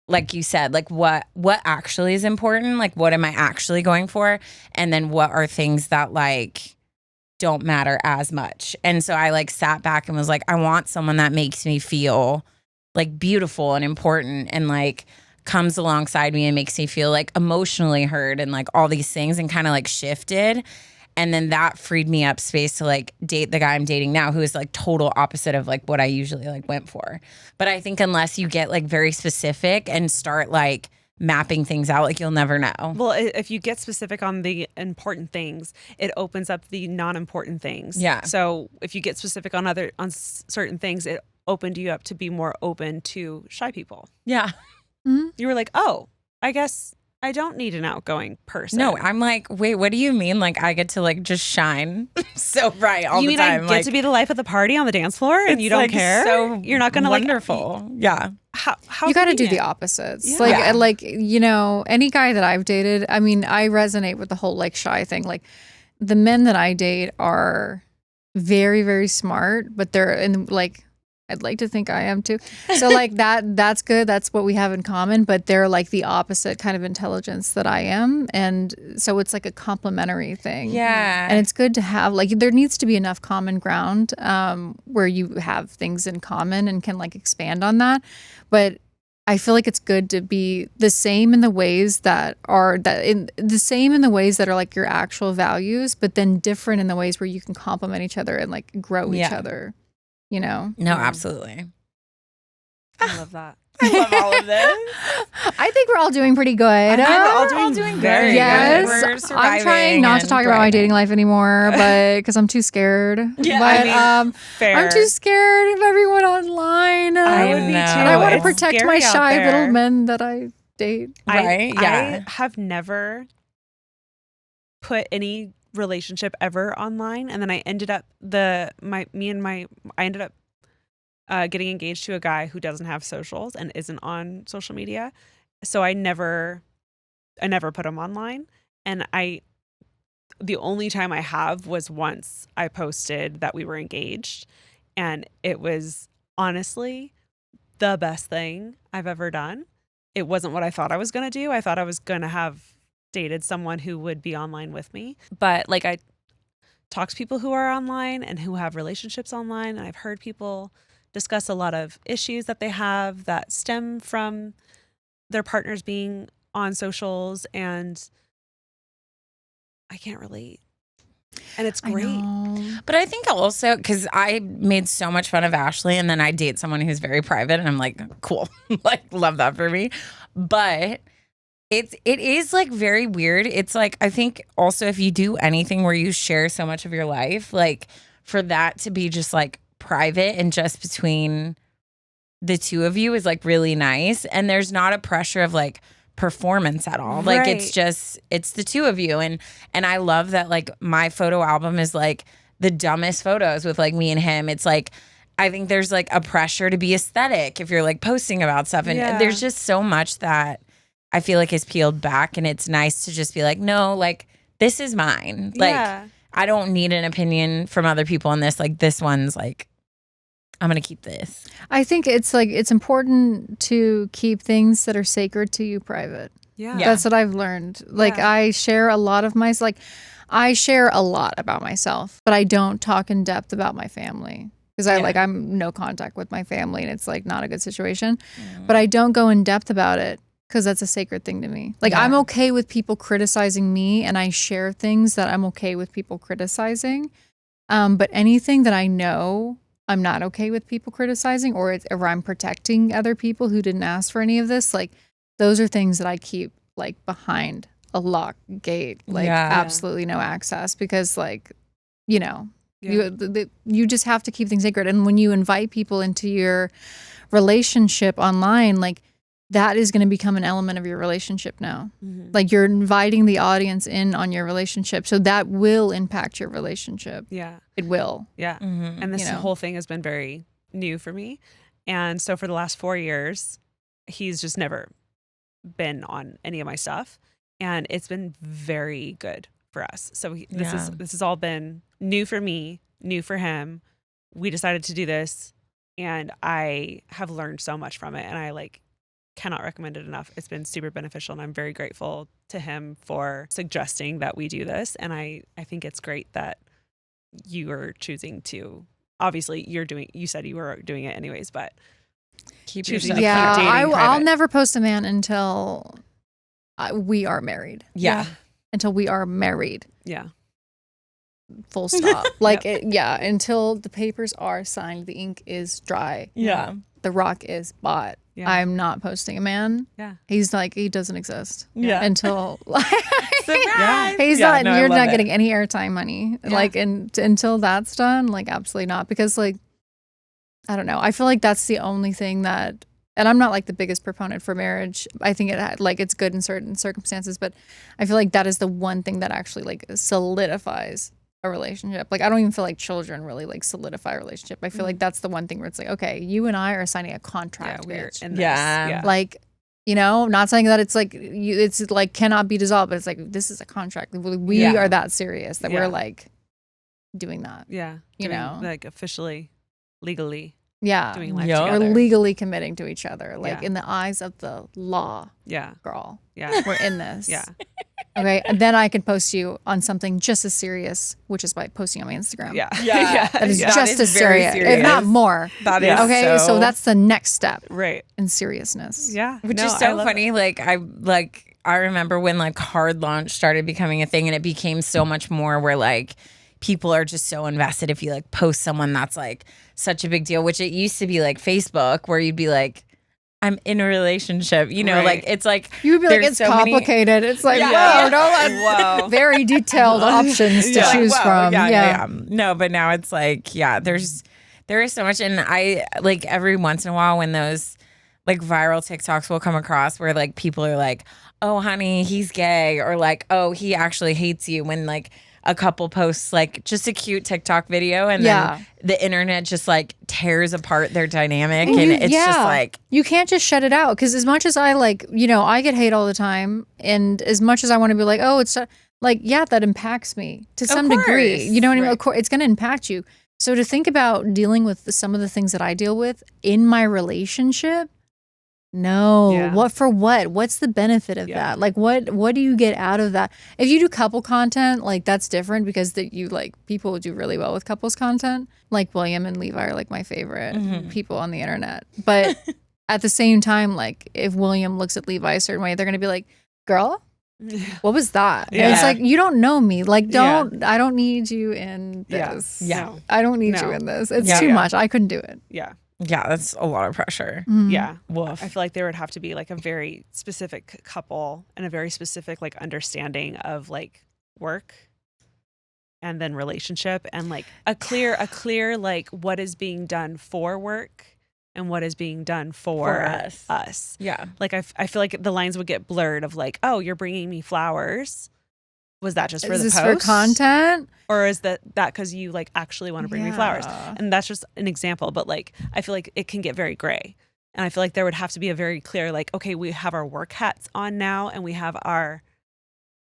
like you said, like what actually is important? Like, what am I actually going for? And then what are things that like don't matter as much? And so I like sat back and was like, I want someone that makes me feel like beautiful and important, and like comes alongside me and makes me feel like emotionally heard and like all these things, and kind of like shifted. And then that freed me up space to like date the guy I'm dating now, who is like total opposite of like what I usually like went for. But I think unless you get like very specific and start like mapping things out, like you'll never know. Well, if you get specific on the important things, it opens up the non-important things. Yeah. So if you get specific on certain things, it opened you up to be more open to shy people. Yeah. You were like, oh, I guess I don't need an outgoing person. No, I'm like, wait, what do you mean? Like I get to like just shine so bright all you the mean time? I get like, to be the life of the party on the dance floor and you don't like, care? So you're not going to wonderful. Yeah. How You got to do convenient. the opposites. Yeah. Like, you know, any guy that I've dated, I mean, I resonate with the whole like shy thing. Like the men that I date are very, very smart, but they're in like, I'd like to think I am too. So like that's good. That's what we have in common, but they're like the opposite kind of intelligence that I am. And so it's like a complementary thing. Yeah. And it's good to have like, there needs to be enough common ground where you have things in common and can like expand on that. But I feel like it's good to be the same in the ways that are like your actual values, but then different in the ways where you can complement each other and like grow each other. You know? No, absolutely. I love that. I love all of this. I think we're all doing pretty good. We're all doing very good. Yes. We're I'm surviving trying not to and talk about my thriving. dating life anymore, but because I'm too scared. Yeah, but I mean, fair. I'm too scared of everyone online. I would be too. And I want to It's protect scary my out shy there. little men that I date. Right? Yeah. I have never put any relationship ever online, and then I ended up getting engaged to a guy who doesn't have socials and isn't on social media. So I never put him online. And the only time I have was once I posted that we were engaged, and it was honestly the best thing I've ever done. It wasn't what I thought I was going to do. I thought I was going to have dated someone who would be online with me. But like I talk to people who are online and who have relationships online, and I've heard people discuss a lot of issues that they have that stem from their partners being on socials, and I can't relate. And it's great. But I think also because I made so much fun of Ashley, and then I date someone who's very private, and I'm like, cool, like love that for me. But it is like very weird. It's like I think also if you do anything where you share so much of your life, like for that to be just like private and just between the two of you is like really nice, and there's not a pressure of like performance at all. Like it's the two of you, and I love that like my photo album is like the dumbest photos with like me and him. It's like I think there's like a pressure to be aesthetic if you're like posting about stuff, and there's just so much that I feel like is peeled back, and it's nice to just be like, no, like this is mine. Like I don't need an opinion from other people on this. Like this one's like I'm going to keep this. I think it's like it's important to keep things that are sacred to you private. Yeah. That's what I've learned. Like I share a lot of I share a lot about myself, but I don't talk in depth about my family because I'm no contact with my family, and it's like not a good situation. But I don't go in depth about it because that's a sacred thing to me. Like I'm okay with people criticizing me, and I share things that I'm okay with people criticizing. But anything that I know I'm not okay with people criticizing, or I'm protecting other people who didn't ask for any of this, like those are things that I keep like behind a locked gate, like absolutely no access, because like, you know, you just have to keep things sacred. And when you invite people into your relationship online, like that is going to become an element of your relationship now. Mm-hmm. Like you're inviting the audience in on your relationship. So that will impact your relationship. Yeah. It will. Yeah. Mm-hmm. And this whole thing has been very new for me. And so for the last 4 years, he's just never been on any of my stuff. And it's been very good for us. So this has all been new for me, new for him. We decided to do this, and I have learned so much from it. And I cannot recommend it enough. It's been super beneficial, and I'm very grateful to him for suggesting that we do this. And I think it's great that you are choosing to, obviously you said you were doing it anyways, but keep choosing yourself. to keep dating I'll private. never post a man until we are married. Yeah. Until we are married. Yeah. full stop. Like, until the papers are signed, the ink is dry. Yeah. The rock is bought. Yeah. I'm not posting a man. Yeah. He's like, he doesn't exist. Yeah. Until Surprise! he's Yeah, not, no, I you're love not it. getting any airtime money. Like, until that's done, like, absolutely not. Because, like, I don't know. I feel like that's the only thing that, and I'm not like the biggest proponent for marriage. I think it's good in certain circumstances, but I feel like that is the one thing that actually like solidifies a relationship. Like, I don't even feel like children really like solidify a relationship. I feel like that's the one thing where it's like, okay, you and I are signing a contract. we're bitch. in this. Yeah. Like, you know, not saying that it's like it's like cannot be dissolved, but it's like this is a contract. We are that serious that we're like doing that. Yeah. You Doing, know? like officially, legally Yeah. doing life Yup. We're together. legally committing to each other. Like Yeah. in the eyes of the law, Yeah. girl. Yeah. We're in this. Yeah. Okay. And then I can post you on something just as serious, which is by posting on my Instagram. Yeah. Yeah. That is Yeah. just That is as very serious, if serious. not more. That is Yeah. Okay. So that's the next step Right. in seriousness. Yeah. Which No, is I so love funny. I remember when like hard launch started becoming a thing, and it became so much more where like people are just so invested if you like post someone that's like such a big deal, which it used to be like Facebook where you'd be like, I'm in a relationship, you know, Right. like it's like You would be like, there's it's so many- complicated. It's like, Yeah. whoa, no, Whoa. very detailed options to Yeah. choose Whoa, from. yeah. No, but now it's like, there is so much. And I like every once in a while when those like viral TikToks will come across where like people are like, oh, honey, he's gay, or like, oh, he actually hates you, when like a couple posts like just a cute TikTok video and then the internet just like tears apart their dynamic. And it's just like, you can't just shut it out, because as much as I like, you know, I get hate all the time, and as much as I want to be like, oh, it's like, yeah, that impacts me to some degree. course. You know what I mean? Right. Of course, it's going to impact you. So to think about dealing with some of the things that I deal with in my relationship, no. Yeah. What for what? What's the benefit of that? Like what do you get out of that? If you do couple content, like that's different, because you like people do really well with couples content. Like William and Levi are like my favorite people on the internet. But at the same time, like if William looks at Levi a certain way, they're gonna be like, girl, what was that? And it's Yeah. like, you don't know me. Like, I don't need you in Yeah. this. No. I don't need No. you in this. It's Yeah. too Yeah. much. I couldn't do it. Yeah. that's a lot of pressure. Yeah. Woof. I feel like there would have to be like a very specific couple and a very specific like understanding of like work and then relationship, and like a clear like what is being done for work and what is being done for us. Yeah. Like I feel like the lines would get blurred of like, oh, you're bringing me flowers. Was that just for Is the this post? for content? Or is that because you like actually want to bring me flowers? Yeah. And that's just an example, but like I feel like it can get very gray. And I feel like there would have to be a very clear like, okay, we have our work hats on now, and we have our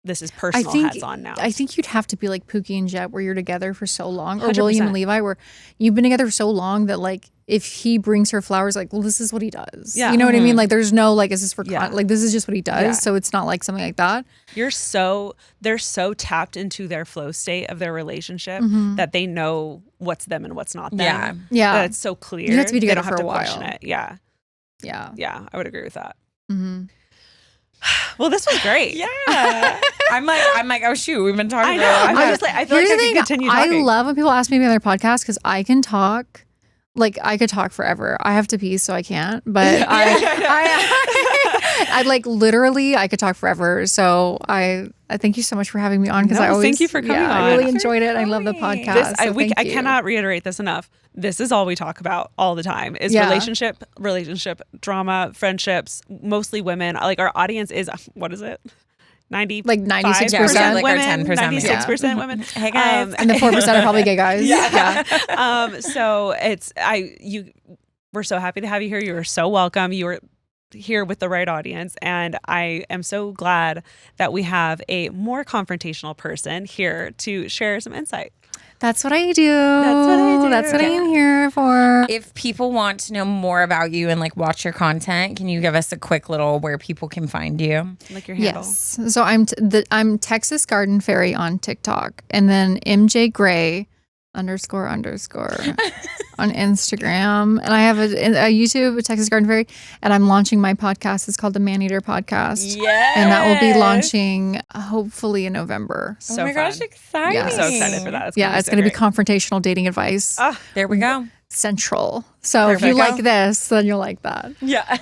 this is personal hats on now. I think you'd have to be like Pookie and Jet, where you're together for so long, or 100%. William and Levi, where you've been together for so long that like if he brings her flowers, like, well, this is what he does. Yeah. You know what I mean? Like there's no like, is this for Yeah. like this is just what he does. Yeah. So it's not like something like that. they're so tapped into their flow state of their relationship that they know what's them and what's not them. Yeah. Yeah. That it's so clear. You have to be They together don't have for to a question while. it. Yeah. Yeah. Yeah. I would agree with that. Mm-hmm. Well, this was great. Yeah. I'm like, oh shoot, we've been talking I for know. a long I'm time. just like, I feel Here's like the I thing. can continue talking. I love when people ask me about their podcast, because I can talk. Like I could talk forever. I have to pee, so I can't. But I like literally, I could talk forever. So I thank you so much for having me on, because No, I always thank you for coming I on. really Thanks enjoyed it. I love the coming. podcast. I so thank you. cannot reiterate this enough. This is all we talk about all the time is Yeah. relationship drama, friendships, mostly women. Like our audience is, what is it? 90, Like 96%. Yeah, like our women, 10%. 96% women. Hey guys. And the 4% are probably gay guys. Yeah. So we're so happy to have you here. You are so welcome. You are here with the right audience. And I am so glad that we have a more confrontational person here to share some insight. That's what I do. That's what I do. That's what I am here for. If people want to know more about you and like watch your content, can you give us a quick little where people can find you? Like your handle. Yes. So I'm Texas Garden Fairy on TikTok, and then MJ Gray __ on Instagram, and I have a YouTube, Texas Garden Fairy, and I'm launching my podcast. It's called the Man Eater Podcast. Yes. And that will be launching hopefully in November. Oh my gosh, exciting. Yeah. I'm so excited for that. It's going to be confrontational dating advice. There we go. Central. So if you like this, then you'll like that. Yeah.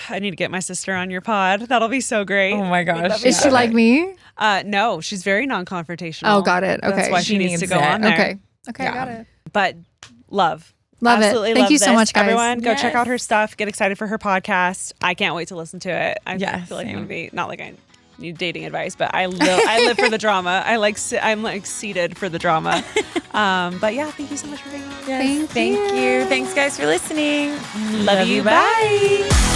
I need to get my sister on your pod. That'll be so great. Oh my gosh. Is she like me? No, she's very non-confrontational. Oh, got it. Okay. That's why she needs to go on there. Okay. Yeah. Got it. But love. Love it. Absolutely Thank love you so this. much, guys. Everyone, go check Yes. out her stuff. Get excited for her podcast. I can't wait to listen to it. I feel like I'm same. gonna be not like I need dating advice, but I live for the drama. I'm like seated for the drama. But yeah, thank you so much for being here. Yes, thank you. Thanks guys for listening. Love you. Bye.